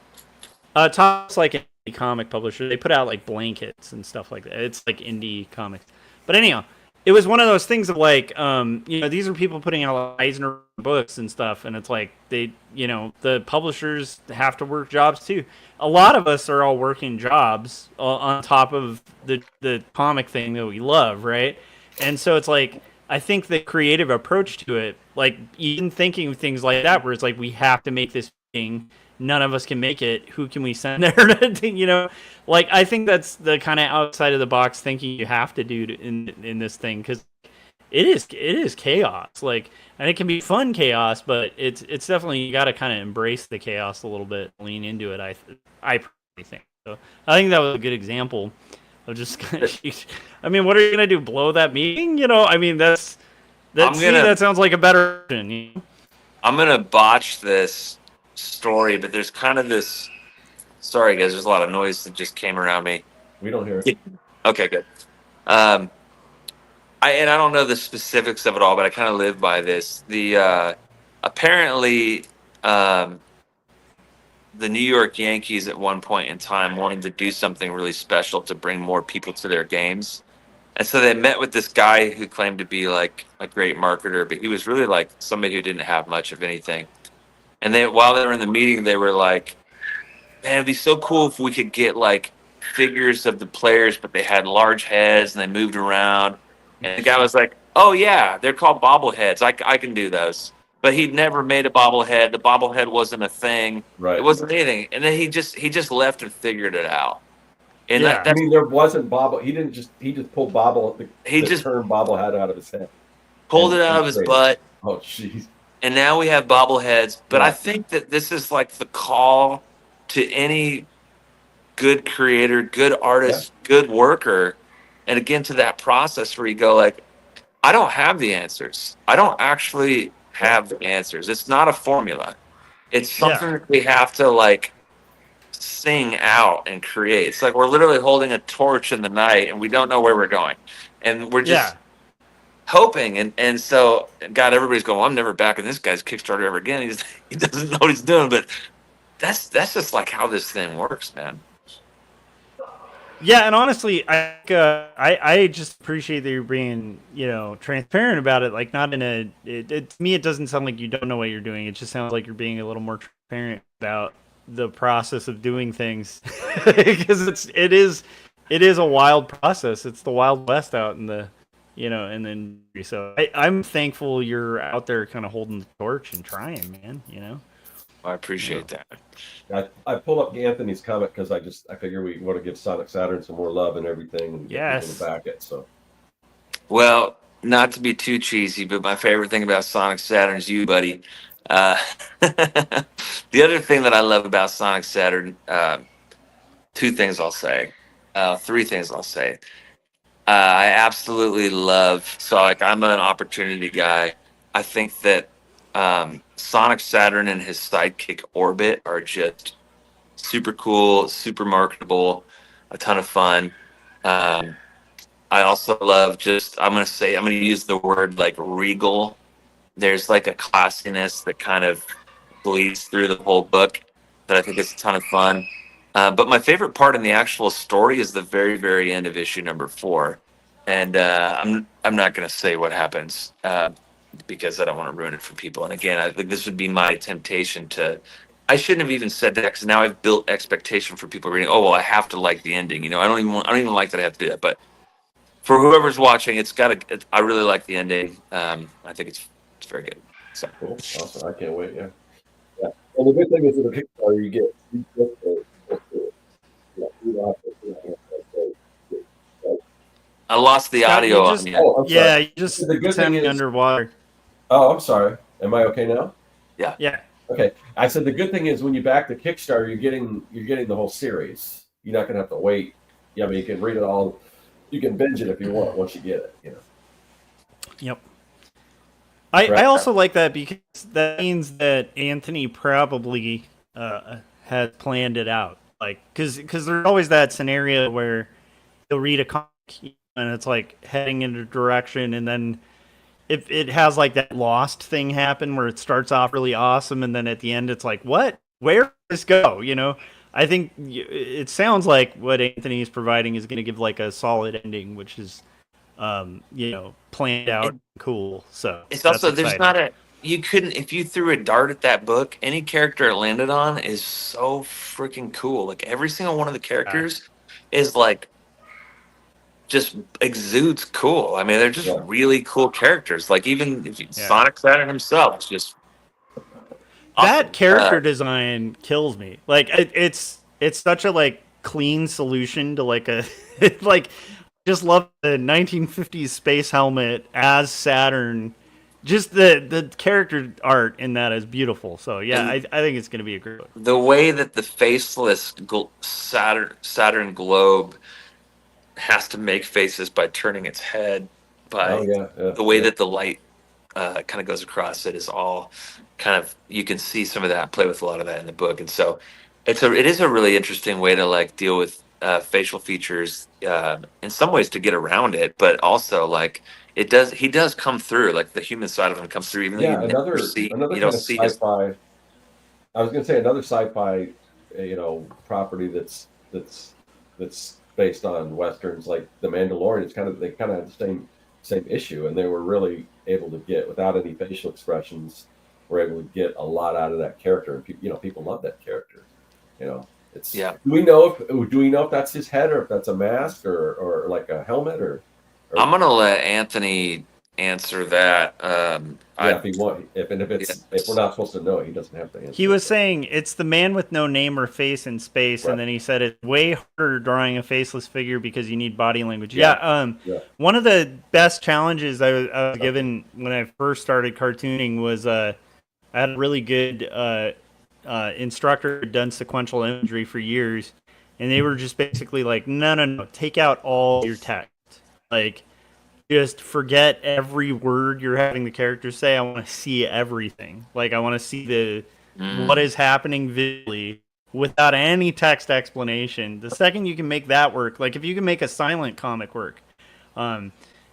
S3: Top's like an indie comic publisher. They put out like blankets and stuff like that. It's like indie comics. But anyhow, it was one of those things of like, you know, these are people putting out Eisner books and stuff, and it's like they, you know, the publishers have to work jobs too. A lot of us are all working jobs on top of the comic thing that we love, right? And so it's like, I think the creative approach to it, like even thinking of things like that, where it's like we have to make this thing. None of us can make it. Who can we send there? You know, like I think that's the kind of outside of the box thinking you have to do in this thing, because it is chaos. Like, and it can be fun chaos, but it's definitely, you got to kind of embrace the chaos a little bit, lean into it. I personally think so. I think that was a good example of just kind of. I mean, what are you gonna do? Blow that meeting? You know, I mean that sounds like a better option. You know?
S4: I'm gonna botch this story, but there's kind of this, sorry guys, there's a lot of noise that just came around me.
S2: We don't hear it.
S4: Okay, good. I don't know the specifics of it all, but I kind of live by this. The apparently the New York Yankees at one point in time wanted to do something really special to bring more people to their games, and so they met with this guy who claimed to be like a great marketer, but he was really like somebody who didn't have much of anything. And while they were in the meeting, they were like, man, it'd be so cool if we could get like figures of the players, but they had large heads and they moved around. And the guy was like, oh yeah, they're called bobbleheads. I can do those. But he'd never made a bobblehead. The bobblehead wasn't a thing.
S2: Right.
S4: It wasn't anything. And then he just left and figured it out. And
S3: yeah.
S2: I mean, there wasn't bobble. He just pulled bobble. He just turned bobblehead out of his head.
S4: Pulled it out of his butt.
S2: Oh jeez.
S4: and now we have bobbleheads. But I
S2: Right.
S4: think that this is like the call to any good creator, good artist, good worker, and again to that process where you go like, I don't have the answers. I don't actually have the answers. It's not a formula. It's something that we have to like sing out and create. It's like we're literally holding a torch in the night and we don't know where we're going. And we're just hoping. And so God, everybody's going, well, I'm never backing this guy's Kickstarter ever again. He doesn't know what he's doing. But that's just like how this thing works, man.
S3: Yeah, and honestly, I just appreciate that you're being, transparent about it. Like, not in a to me, it doesn't sound like you don't know what you're doing. It just sounds like you're being a little more transparent about the process of doing things, because it is a wild process. It's the Wild West out in the, in the industry. So I'm thankful you're out there, kind of holding the torch and trying, man.
S4: I appreciate that.
S2: I pulled up Anthony's comment because I figure we want to give Sonic Saturn some more love and everything, and get people to back it. So,
S4: well, not to be too cheesy, but my favorite thing about Sonic Saturn is you, buddy. The other thing that I love about Sonic Saturn, three things I'll say. I absolutely love. So, like, I'm an opportunity guy. I think that Sonic Saturn and his sidekick Orbit are just super cool, super marketable, a ton of fun. I also love I'm going to use the word like regal. There's like a classiness that kind of bleeds through the whole book that I think is a ton of fun. But my favorite part in the actual story is the very, very end of issue number 4. And I'm not going to say what happens because I don't want to ruin it for people. And again, I think this would be my temptation to. I shouldn't have even said that because now I've built expectation for people reading. Oh well, I have to like the ending. I don't even like that I have to do that. But for whoever's watching, I really like the ending. I think it's very good. So
S2: cool, awesome! I can't wait. Yeah. And the good thing is with the Kickstarter, you get
S4: I lost the audio on you.
S2: Oh, I'm sorry.
S3: Yeah, you just
S2: the good thing is
S3: underwater.
S2: Oh, I'm sorry. Am I okay now?
S3: Yeah.
S2: Okay. I said the good thing is when you back the Kickstarter, you're getting the whole series. You're not going to have to wait. Yeah, I mean, you can read it all. You can binge it if you want once you get it.
S3: Yep. I also like that because that means that Anthony probably has planned it out. Like, because there's always that scenario where you'll read a comic and it's like heading in a direction, and then if it has like that Lost thing happen where it starts off really awesome and then at the end it's like, what? Where does this go? I think it sounds like what Anthony is providing is going to give like a solid ending, which is planned out and cool. So
S4: it's also you couldn't, if you threw a dart at that book, any character it landed on is so freaking cool. Like every single one of the characters is like just exudes cool. I mean, they're just really cool characters. Like even if Sonic Saturn himself is just awesome.
S3: That character design kills me. Like it's such a like clean solution to like a like. Just love the 1950s space helmet as Saturn. Just the character art in that is beautiful. So yeah, I think it's going to be a great book.
S4: The way that the faceless Saturn globe has to make faces by turning its head, by the way that the light kind of goes across it is all kind of, you can see some of that, play with a lot of that in the book. And so it is a really interesting way to like deal with facial features in some ways to get around it, but also like he does come through, like the human side of him comes through, even though you
S2: another
S4: don't see
S2: sci-fi. I was going to say another sci-fi, property that's based on westerns like The Mandalorian. They kind of have the same issue, and they were really able to get, without any facial expressions, were able to get a lot out of that character, and people love that character. It's Do we know if that's his head or if that's a mask or like a helmet or
S4: I'm gonna let Anthony answer that.
S2: If we're not supposed to know, he doesn't have to answer.
S3: He was saying it's the man with no name or face in space, and then he said it's way harder drawing a faceless figure because you need body language. One of the best challenges I was given when I first started cartooning was I had a really good instructor who'd done sequential imagery for years, and they were just basically like, no, take out all your text. Like, just forget every word you're having the characters say. I want to see everything. Like, I want to see what is happening visually without any text explanation. The second you can make that work, like if you can make a silent comic work.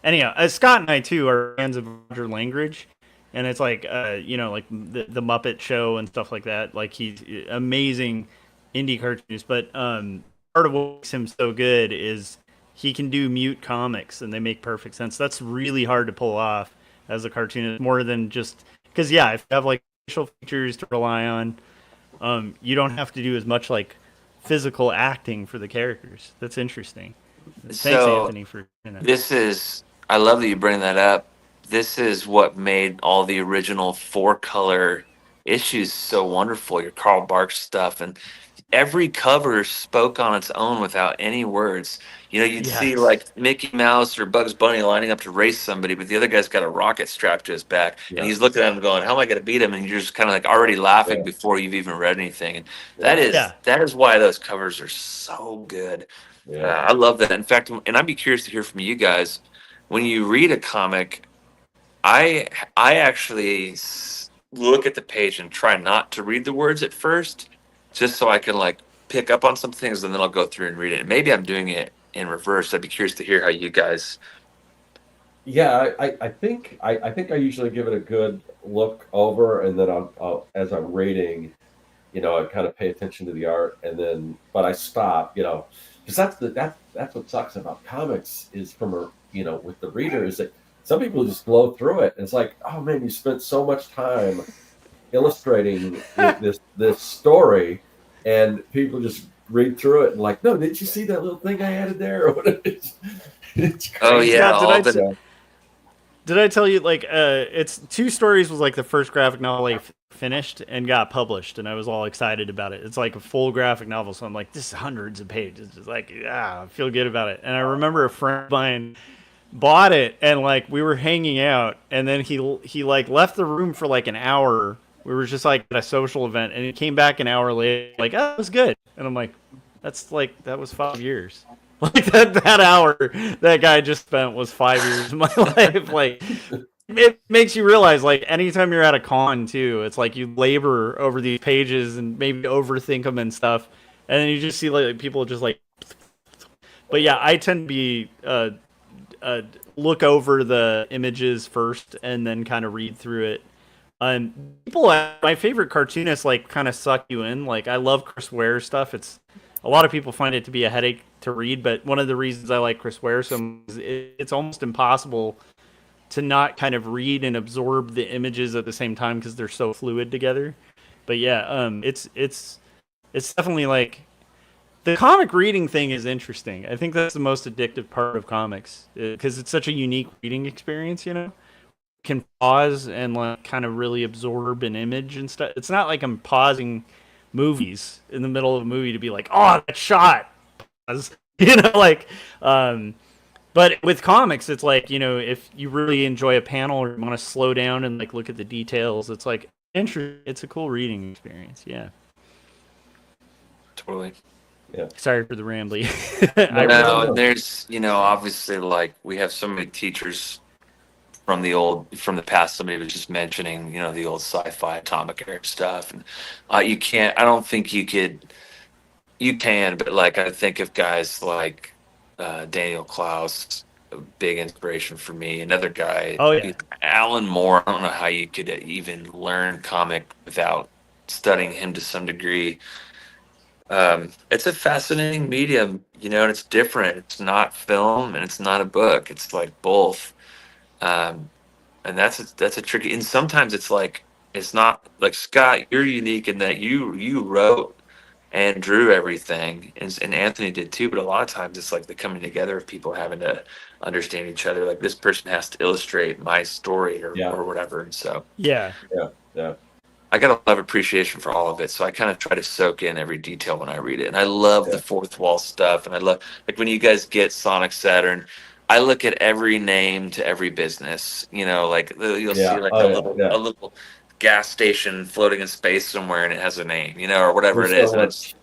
S3: Anyhow, Scott and I too are fans of Roger Langridge, and it's like like the Muppet Show and stuff like that. Like, he's amazing indie cartoonist, but part of what makes him so good is he can do mute comics, and they make perfect sense. That's really hard to pull off as a cartoonist, more than just because if you have like facial features to rely on, you don't have to do as much like physical acting for the characters. That's interesting. Thanks, Anthony, for
S4: this is. I love that you bring that up. This is what made all the original 4-color issues so wonderful. Your Carl Barks stuff, and every cover spoke on its own without any words. You'd see like Mickey Mouse or Bugs Bunny lining up to race somebody, but the other guy's got a rocket strapped to his back, and he's looking at him going, "How am I going to beat him?" And you're just kind of like already laughing before you've even read anything. And that is why those covers are so good. I love that. In fact, and I'd be curious to hear from you guys when you read a comic. I actually look at the page and try not to read the words at first, just so I can like pick up on some things, and then I'll go through and read it. And maybe I'm doing it in reverse. I'd be curious to hear how you guys.
S2: Yeah, I think I usually give it a good look over, and then I'll as I'm reading, I kind of pay attention to the art, and then but I stop, because that's what sucks about comics is with the reader is that some people just blow through it, and it's like, oh man, you spent so much time illustrating this story, and people just read through it and like, no, did you see that little thing I added there? It's crazy.
S4: Oh yeah,
S3: did I tell you like it's 2 stories was like the first graphic novel I finished and got published, and I was all excited about it. It's like a full graphic novel, so I'm like, this is hundreds of pages. It's like, I feel good about it. And I remember a friend of mine bought it, and like we were hanging out, and then he like left the room for like an hour. We were just like at a social event, and he came back an hour later like, oh, it was good. And I'm like, that was 5 years. Like that hour that guy just spent was 5 years of my life. Like, it makes you realize, like, anytime you're at a con too, it's like you labor over these pages and maybe overthink them and stuff, and then you just see like people just like. But yeah, I tend to be look over the images first and then kind of read through it. My favorite cartoonists like kind of suck you in. Like, I love Chris Ware stuff. A lot of people find it to be a headache to read, but one of the reasons I like Chris Ware so much is it's almost impossible to not kind of read and absorb the images at the same time because they're so fluid together. But yeah, it's definitely like the comic reading thing is interesting. I think that's the most addictive part of comics because it's such a unique reading experience. Can pause and like kind of really absorb an image and stuff. It's not like I'm pausing movies in the middle of a movie to be like, oh, that shot. Pause. But with comics, it's like, if you really enjoy a panel or want to slow down and like look at the details, it's like it's a cool reading experience. Yeah.
S4: Totally.
S2: Yeah.
S3: Sorry for the rambly.
S4: No, there's, obviously like we have so many teachers from the past. Somebody was just mentioning, the old sci-fi atomic era stuff, and you don't think you can, but like I think of guys like Daniel Klaus, a big inspiration for me. Another guy, Alan Moore. I don't know how you could even learn comic without studying him to some degree. It's a fascinating medium, and it's different. It's not film and it's not a book. It's like both. And that's a tricky, and sometimes it's like, it's not like, Scott, you're unique in that you wrote and drew everything, and Anthony did too, but a lot of times it's like the coming together of people having to understand each other. Like, this person has to illustrate my story or whatever. And so
S2: yeah
S4: I got a lot of appreciation for all of it, so I kind of try to soak in every detail when I read it. And I love the fourth wall stuff, and I love, like, when you guys get Sonic Saturn, I look at every name to every business. Like, you'll see like a little gas station floating in space somewhere and it has a name, or whatever
S2: There's
S4: it is.
S2: so
S4: And
S2: much.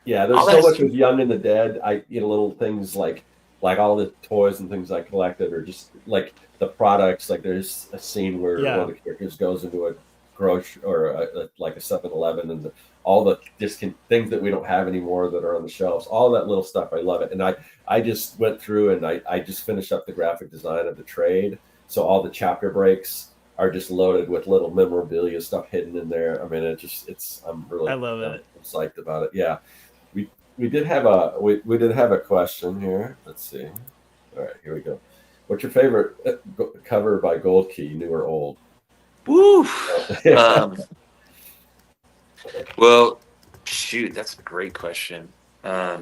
S2: Yeah,
S4: all
S2: there's so
S4: that's
S2: much with Young and the Dead. I little things like all the toys and things I collected, or just like the products. Like there's a scene where one
S3: Yeah.
S2: of the characters goes into a grocery or like a 7-Eleven, and all the things that we don't have anymore that are on the shelves. All that little stuff, I love it. And I just went through and I just finished up the graphic design of the trade. So all the chapter breaks are just loaded with little memorabilia stuff hidden in there. I mean, I'm really
S3: I love it.
S2: I'm psyched about it. Yeah. We did have a question here. Let's see. All right, here we go. What's your favorite cover by Gold Key, new or old?
S4: woo. Well, shoot, that's a great question. I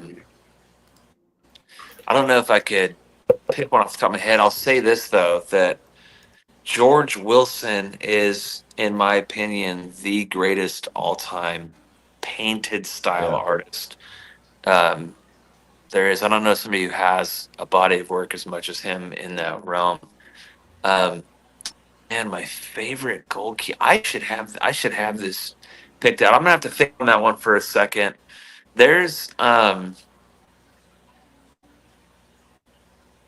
S4: don't know if I could pick one off the top of my head. I'll say this though, that George Wilson is, in my opinion, the greatest all-time painted style artist. There is. I don't know somebody who has a body of work as much as him in that realm. Um, and my favorite gold key. I should have this picked out. I'm gonna have to think on that one for a second. There's. I'm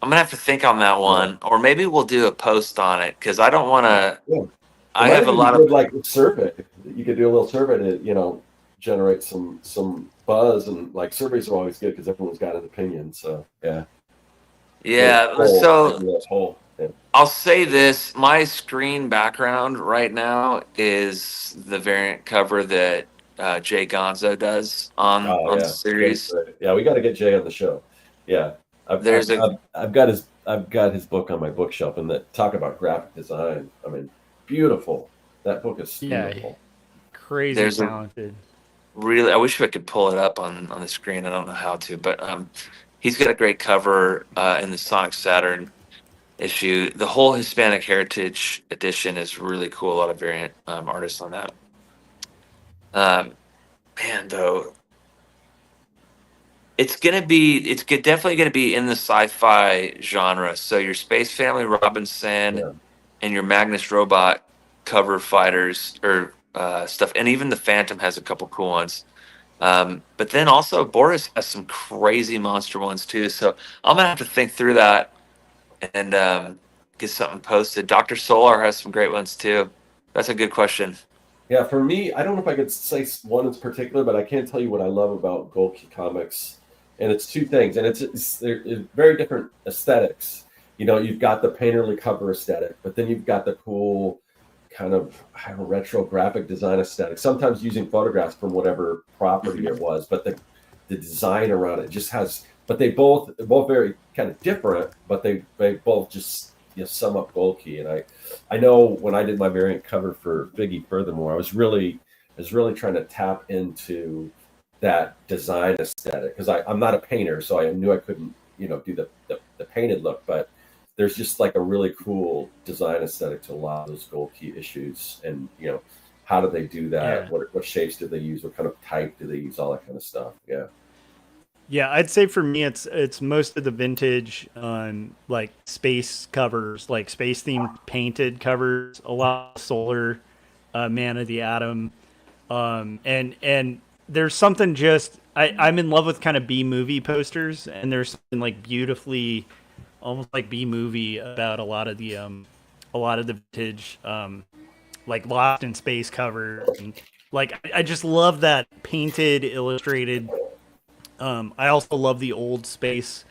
S4: gonna have to think on that one, or maybe we'll do a post on it because I don't want to.
S2: Yeah.
S4: I have a lot of.
S2: like survey. You could do a little survey to generate some buzz, and like surveys are always good because everyone's got an opinion. So yeah.
S4: Yeah.
S2: Whole. Yeah.
S4: I'll say this: my screen background right now is the variant cover that Jay Gonzo does on the series.
S2: Yeah, we got to get Jay on the show. Yeah, I've got his book on my bookshelf, and that talk about graphic design. I mean, beautiful. That book is beautiful.
S3: Crazy talented.
S4: Really, I wish I could pull it up on the screen. I don't know how to, but he's got a great cover in the Sonic Saturn issue. The whole Hispanic Heritage edition is really cool. A lot of variant artists on that. Man, though, it's definitely gonna be in the sci-fi genre. So your Space Family Robinson and your Magnus Robot cover fighters or stuff, and even the Phantom has a couple cool ones. But then also Boris has some crazy monster ones too. So I'm gonna have to think through that and get something posted. Dr. Solar has some great ones too. That's a good question.
S2: Yeah, for me, I don't know if I could say one in particular, but I can tell you what I love about Gold Key Comics, and it's two things, and it's very different aesthetics. You've got the painterly cover aesthetic, but then you've got the cool kind of retro graphic design aesthetic. Sometimes using photographs from whatever property it was, but the design around it just has. But they're both very kind of different, but they both just sum up Gold Key. And I know when I did my variant cover for Figgy Furthermore, I was really trying to tap into that design aesthetic because I'm not a painter, so I knew I couldn't do the painted look, but there's just like a really cool design aesthetic to a lot of those Gold Key issues. And how do they do that?
S3: Yeah.
S2: What shapes do they use? What kind of type do they use? All that kind of stuff.
S3: Yeah, I'd say for me, it's most of the vintage, like space covers, like space themed painted covers. A lot of Solar, Man of the Atom, and there's something just I'm in love with kind of B movie posters, and there's something like beautifully, almost like B movie about a lot of the vintage, like Lost in Space covers, and like I just love that painted, illustrated. I also love the old space.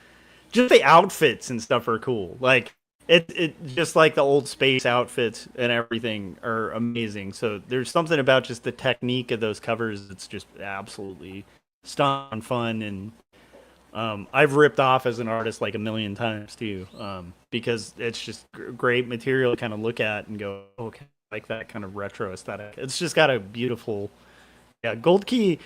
S3: Just the outfits and stuff are cool. Like it just like the old space outfits and everything are amazing. So there's something about just the technique of those covers that's just absolutely stunning, fun, and I've ripped off as an artist like a million times too, because it's just great material to kind of look at and go, okay, like that kind of retro aesthetic. It's just got a beautiful, Gold Key.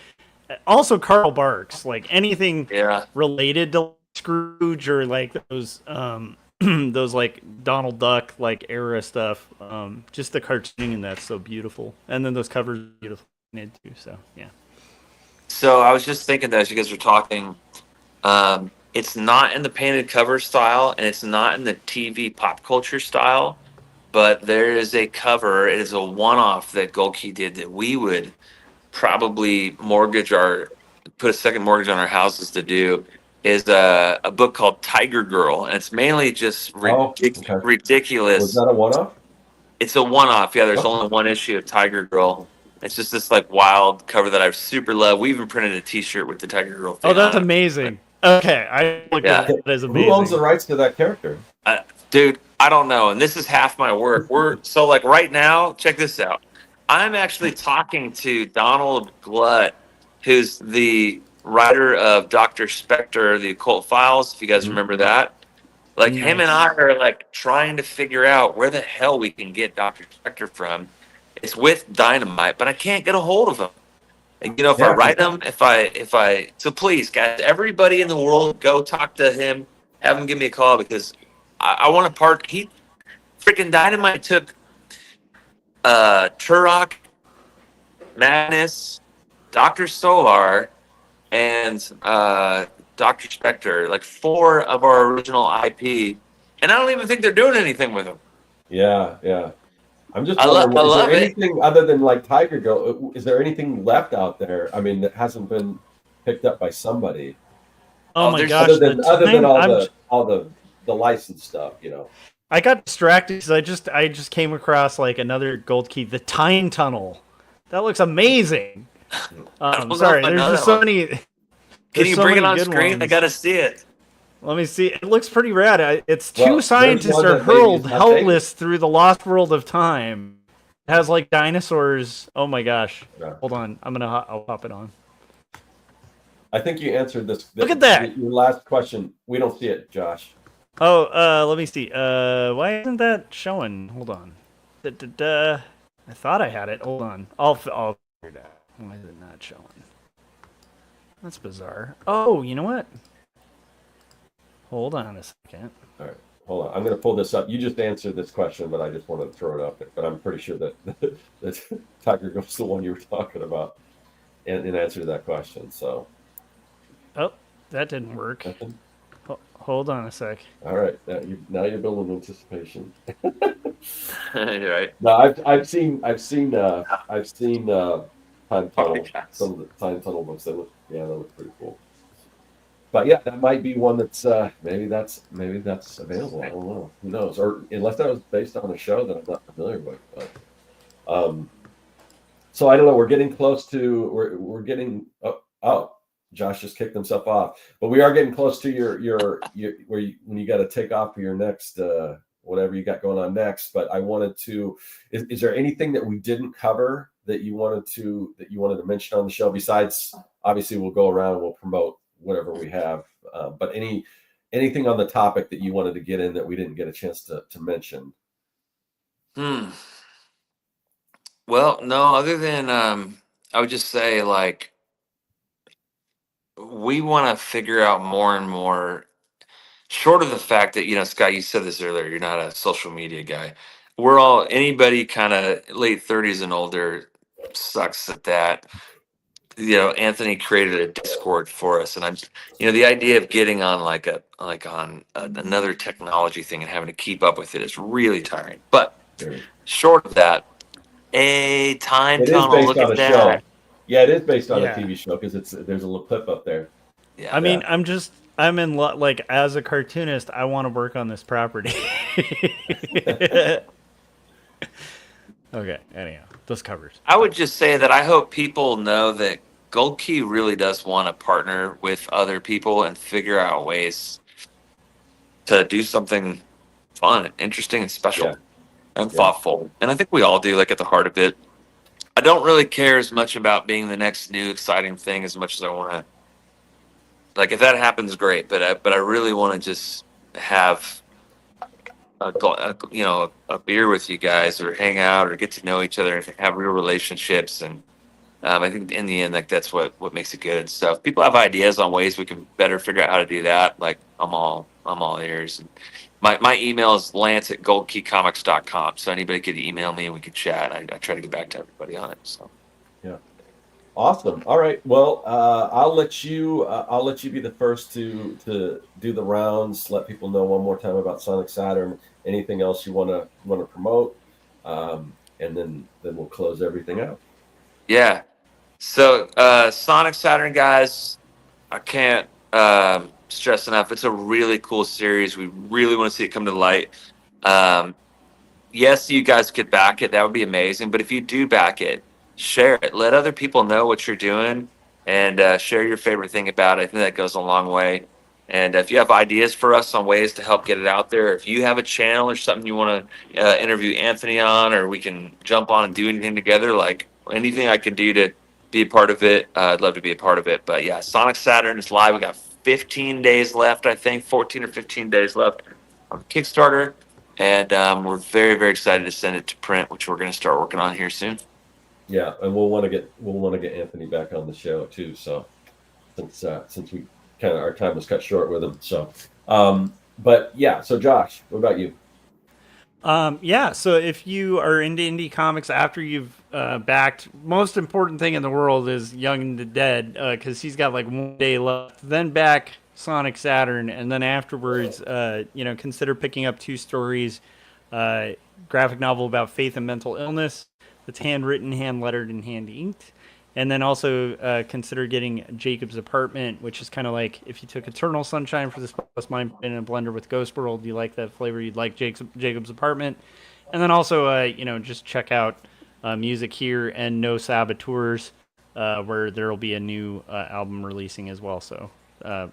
S3: Also, Carl Barks, like anything related to Scrooge or like those those like Donald Duck like era stuff. Just the cartooning in that's so beautiful, and then those covers are beautiful too. So yeah.
S4: So I was just thinking that as you guys were talking, it's not in the painted cover style, and it's not in the TV pop culture style, but there is a cover. It is a one-off that Gold Key did that we would probably put a second mortgage on our houses to do. Is a book called Tiger Girl, and it's mainly just
S2: Okay.
S4: ridiculous.
S2: Was that a one-off?
S4: It's a one-off. Yeah, there's
S2: Oh.
S4: only one issue of Tiger Girl. It's just this like wild cover that I super love. We even printed a T-shirt with the Tiger Girl thing.
S3: Oh, that's
S4: on it.
S3: amazing. Okay, I look at that as amazing.
S2: Who owns the rights to that character?
S4: Dude, I don't know. And this is half my work. We're so like right now, check this out. I'm actually talking to Donald Glutt, who's the writer of Dr. Spectre, The Occult Files, if you guys remember that. Like him and I are like trying to figure out where the hell we can get Dr. Spectre from. It's with Dynamite, but I can't get a hold of him. And, if I write him, so please, guys, everybody in the world, go talk to him, have him give me a call because I want to part. He freaking Dynamite took Turok, Madness, Dr. Solar, and Dr. Spectre, like 4 of our original IP, and I don't even think they're doing anything with them.
S2: Yeah. I'm just wondering, is there anything other than like Tiger Girl? Is there anything left out there? I mean, that hasn't been picked up by somebody.
S3: Oh my gosh!
S2: Other than all the licensed stuff,
S3: I got distracted because I just came across like another Gold Key, the Time Tunnel. That looks amazing. Sorry, there's just so many.
S4: Can you bring it on screen? I gotta see it.
S3: Let me see. It looks pretty rad. It's 2 scientists are hurled helpless through the lost world of time. It has like dinosaurs. Oh my gosh! Yeah. Hold on, I'll pop it on.
S2: I think you answered this.
S3: Look at that.
S2: Your last question. We don't see it, Josh.
S3: Oh, let me see. Why isn't that showing? Hold on. I thought I had it. Hold on. I'll figure it out. Why is it not showing? That's bizarre. Oh, you know what? Hold on a second.
S2: All right. Hold on. I'm going to pull this up. You just answered this question, but I just wanted to throw it up there. But I'm pretty sure that Tiger Girl's the one you were talking about in answer to that question. So.
S3: Oh, that didn't work. Hold on a sec.
S2: All right. Now you're building anticipation.
S4: You're right.
S2: No, I've seen Time Tunnel. Some of the Time Tunnel books. That look pretty cool. But yeah, that might be one that's maybe that's available. I don't know. Who knows? Or unless that was based on a show that I'm not familiar with. But so I don't know. We're getting close to we're getting Josh just kicked himself off. But we are getting close to your when you got to take off for your next whatever you got going on next. But I wanted to is there anything that we didn't cover that you wanted to mention on the show? Besides, obviously we'll go around and we'll promote whatever we have, but anything on the topic that you wanted to get in that we didn't get a chance to mention?
S4: Well, no, other than I would just say like we want to figure out more and more, short of the fact that, Scott, you said this earlier, you're not a social media guy. We're all, anybody kind of late 30s and older sucks at that. Anthony created a Discord for us, and I'm, the idea of getting on another technology thing and having to keep up with it is really tiring. But short of that, a time tunnel. Look at that.
S2: Show. Yeah, it is based on a TV show because there's a little clip up there.
S3: Yeah. I mean, I'm in like as a cartoonist, I want to work on this property. Okay. Anyhow, those covers.
S4: I would just say that I hope people know that Gold Key really does want to partner with other people and figure out ways to do something fun, interesting, and special and thoughtful. And I think we all do, like at the heart of it. I don't really care as much about being the next new exciting thing as much as I want to. Like if that happens, great. But I really want to just have a beer with you guys or hang out or get to know each other and have real relationships. And I think in the end, like that's what makes it good. So if people have ideas on ways we can better figure out how to do that, like I'm all ears. And my email is lance@goldkeycomics.com. So anybody could email me and we could chat. I try to get back to everybody on it. So
S2: yeah. Awesome. All right. Well, I'll let you be the first to do the rounds. Let people know one more time about Sonic Saturn, anything else you want to promote, and then we'll close everything out.
S4: Yeah. So Sonic Saturn, guys, I can't stress enough. It's a really cool series. We really want to see it come to light. Um, yes, you guys could back it. That would be amazing. But if you do back it, share it. Let other people know what you're doing, and share your favorite thing about it. I think that goes a long way. And if you have ideas for us on ways to help get it out there, if you have a channel or something you want to interview Anthony on, or we can jump on and do anything together, like anything I can do to be a part of it, I'd love to be a part of it. But yeah, Sonic Saturn is live. We got 15 days left, I think, 14 or 15 days left on Kickstarter. And we're very, very excited to send it to print, which we're going to start working on here soon.
S2: Yeah, and we'll want to get Anthony back on the show too. So since we kind of our time was cut short with him. So, but yeah. So Josh, what about you?
S3: Yeah, so if you are into indie comics after you've backed, most important thing in the world is Young and the Dead, because he's got like 1 day left. Then back Sonic Saturn, and then afterwards, consider picking up 2 stories, graphic novel about faith and mental illness that's handwritten, hand lettered, and hand inked. And then also consider getting Jacob's Apartment, which is kind of like if you took Eternal Sunshine for the Spotless Mind in a blender with Ghost World, you like that flavor, you'd like Jacob's Apartment. And then also, just check out Music Here and No Saboteurs, where there will be a new album releasing as well. So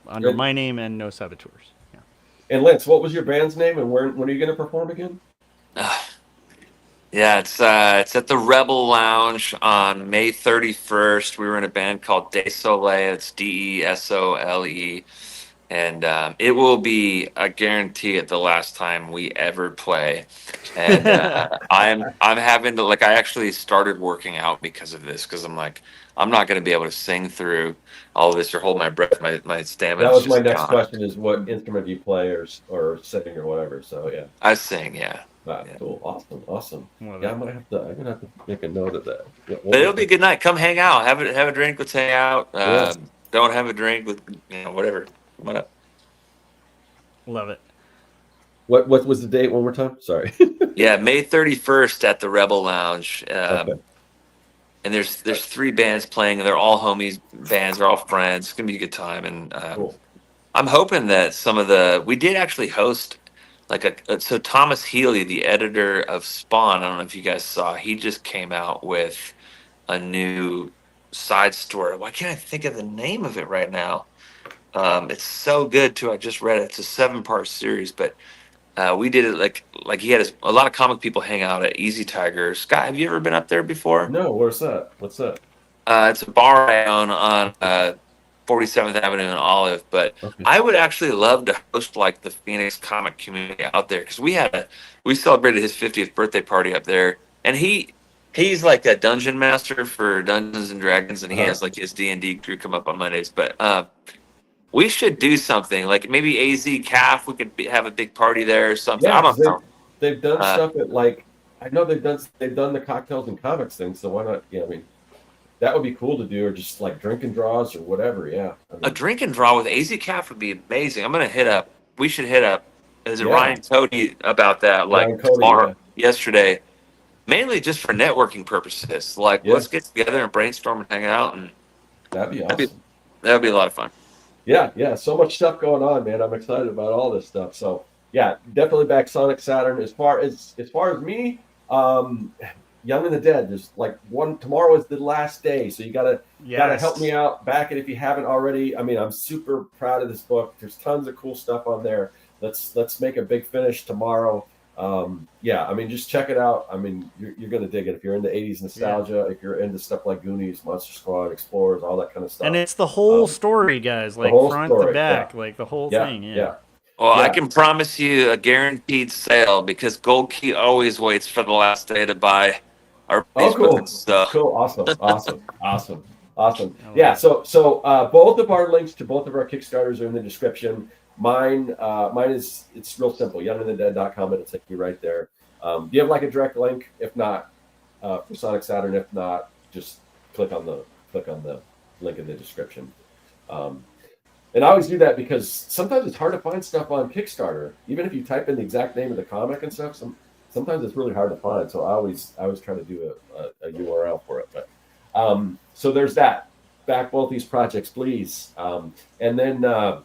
S3: under my name and No Saboteurs. Yeah.
S2: And Lance, what was your band's name, and when are you going to perform again?
S4: Yeah, it's at the Rebel Lounge on May 31st. We were in a band called Desole. It's Desole, and it will be, I guarantee it, the last time we ever play. And I'm having to, like, I actually started working out because of this, because I'm like, I'm not going to be able to sing through all of this or hold my breath. My stamina.
S2: That was my next question: is what instrument do you play, or sing, or whatever? So yeah,
S4: I sing. Yeah.
S2: Yeah. Cool, awesome. Yeah, I'm gonna have to make a note of that. Yeah,
S4: but it'll be a good night. Come hang out, have a drink. Let's hang out. Don't have a drink with whatever. Come on up.
S3: Love it.
S2: What was the date one more time? Sorry.
S4: Yeah, May 31st at the Rebel Lounge.
S2: Okay.
S4: And there's 3 bands playing, and they're all homies bands. They're all friends. It's gonna be a good time, and
S2: Cool.
S4: I'm hoping that we did actually host. So Thomas Healy, the editor of Spawn, I don't know if you guys saw, he just came out with a new side story. Why can't I think of the name of it right now? It's so good too. I just read it. It's a 7-part series, but we did it like he had a lot of comic people hang out at Easy Tiger. Scott, have you ever been up there before?
S2: No, where's that? What's that?
S4: It's a bar I own on 47th Avenue and Olive, but
S2: Okay.
S4: I would actually love to host like the Phoenix comic community out there, because we celebrated his 50th birthday party up there, and he's like a dungeon master for Dungeons and Dragons, and he has like his D&D crew come up on Mondays. But we should do something like maybe AZ CAF. We could have a big party there or something.
S2: Yeah,
S4: I don't know.
S2: They've done stuff at, like, I know they've done the cocktails and comics thing. So why not? Yeah, I mean, that would be cool to do, or just like drink and draws or whatever. Yeah, I mean,
S4: A drink and draw with AZ CAF would be amazing. We should hit up. Is it Ryan Cody about that? Like tomorrow, yesterday, mainly just for networking purposes. Like, let's get together and brainstorm and hang out, and
S2: that'd be awesome.
S4: That'd be a lot of fun.
S2: Yeah, so much stuff going on, man. I'm excited about all this stuff. So yeah, definitely back Sonic Saturn. As far as me, Young and the Dead. There's like tomorrow is the last day, so you gotta help me out, back it if you haven't already. I mean, I'm super proud of this book. There's tons of cool stuff on there. Let's make a big finish tomorrow. Yeah, I mean, just check it out. I mean, you're gonna dig it if you're into 80s nostalgia, if you're into stuff like Goonies, Monster Squad, Explorers, all that kind of stuff.
S3: And it's the whole story, guys, like front to back, like the whole thing. Yeah.
S4: Well, I can promise you a guaranteed sale, because Gold Key always waits for the last day to buy our
S2: cool.
S4: stuff.
S2: Cool, awesome. Yeah, so both of our links to both of our Kickstarters are in the description. Mine is, it's real simple, youngandthedead.com, it'll take you right there. Do you have like a direct link? If not, for Sonic Saturn, if not, just click on the link in the description. And I always do that because sometimes it's hard to find stuff on Kickstarter, even if you type in the exact name of the comic and stuff. Sometimes it's really hard to find. So I always try to do a URL for it. But so there's that. Back both these projects, please. And then we'll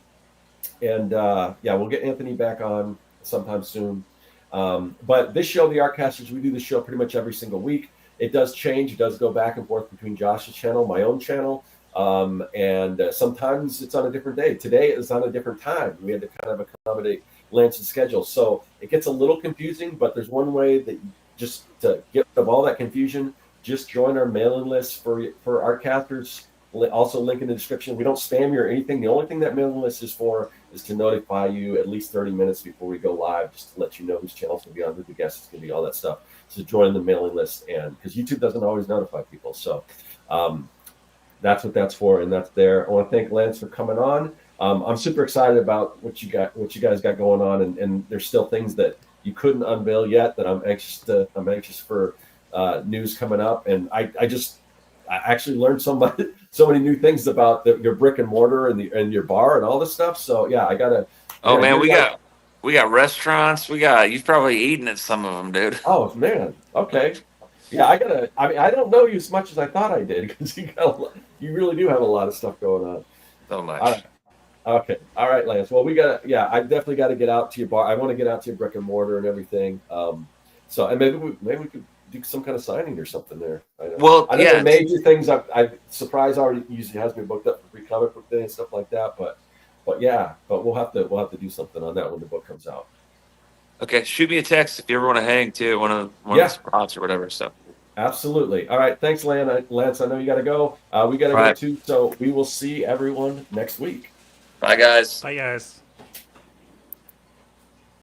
S2: get Anthony back on sometime soon. But this show, the Artcasters, we do this show pretty much every single week. It does change. It does go back and forth between Josh's channel, my own channel. And sometimes it's on a different day. Today is on a different time. We had to kind of accommodate Lance's schedule. So it gets a little confusing, but there's one way that just to get rid of all that confusion, just join our mailing list for Artcasters. Also link in the description. We don't spam you or anything. The only thing that mailing list is for is to notify you at least 30 minutes before we go live, just to let you know whose channel's going to be on, who the guest is going to be, all that stuff. So join the mailing list, and because YouTube doesn't always notify people. So that's what that's for, and that's there. I want to thank Lance for coming on. I'm super excited about what you guys got going on, and there's still things that you couldn't unveil yet that I'm anxious for news coming up. And I actually learned so many new things about your brick and mortar and your bar and all this stuff. So yeah, I gotta.
S4: Oh man, we got restaurants. You've probably eaten at some of them, dude.
S2: Oh man, okay. Yeah, I don't know you as much as I thought I did, because you really do have a lot of stuff going on.
S4: So much.
S2: Okay. All right, Lance. Well, I definitely got to get out to your bar. I want to get out to your brick and mortar and everything. So and maybe we could do some kind of signing or something there. I know the major things I Surprise already usually has me booked up for free comic book day and stuff like that. But we'll have to do something on that when the book comes out.
S4: Okay, shoot me a text if you ever want to hang too, one of the spots or whatever. So
S2: absolutely. All right, thanks, Lance. I know you got to go. We got to go too. So we will see everyone next week.
S4: Bye, guys.
S3: Bye, guys.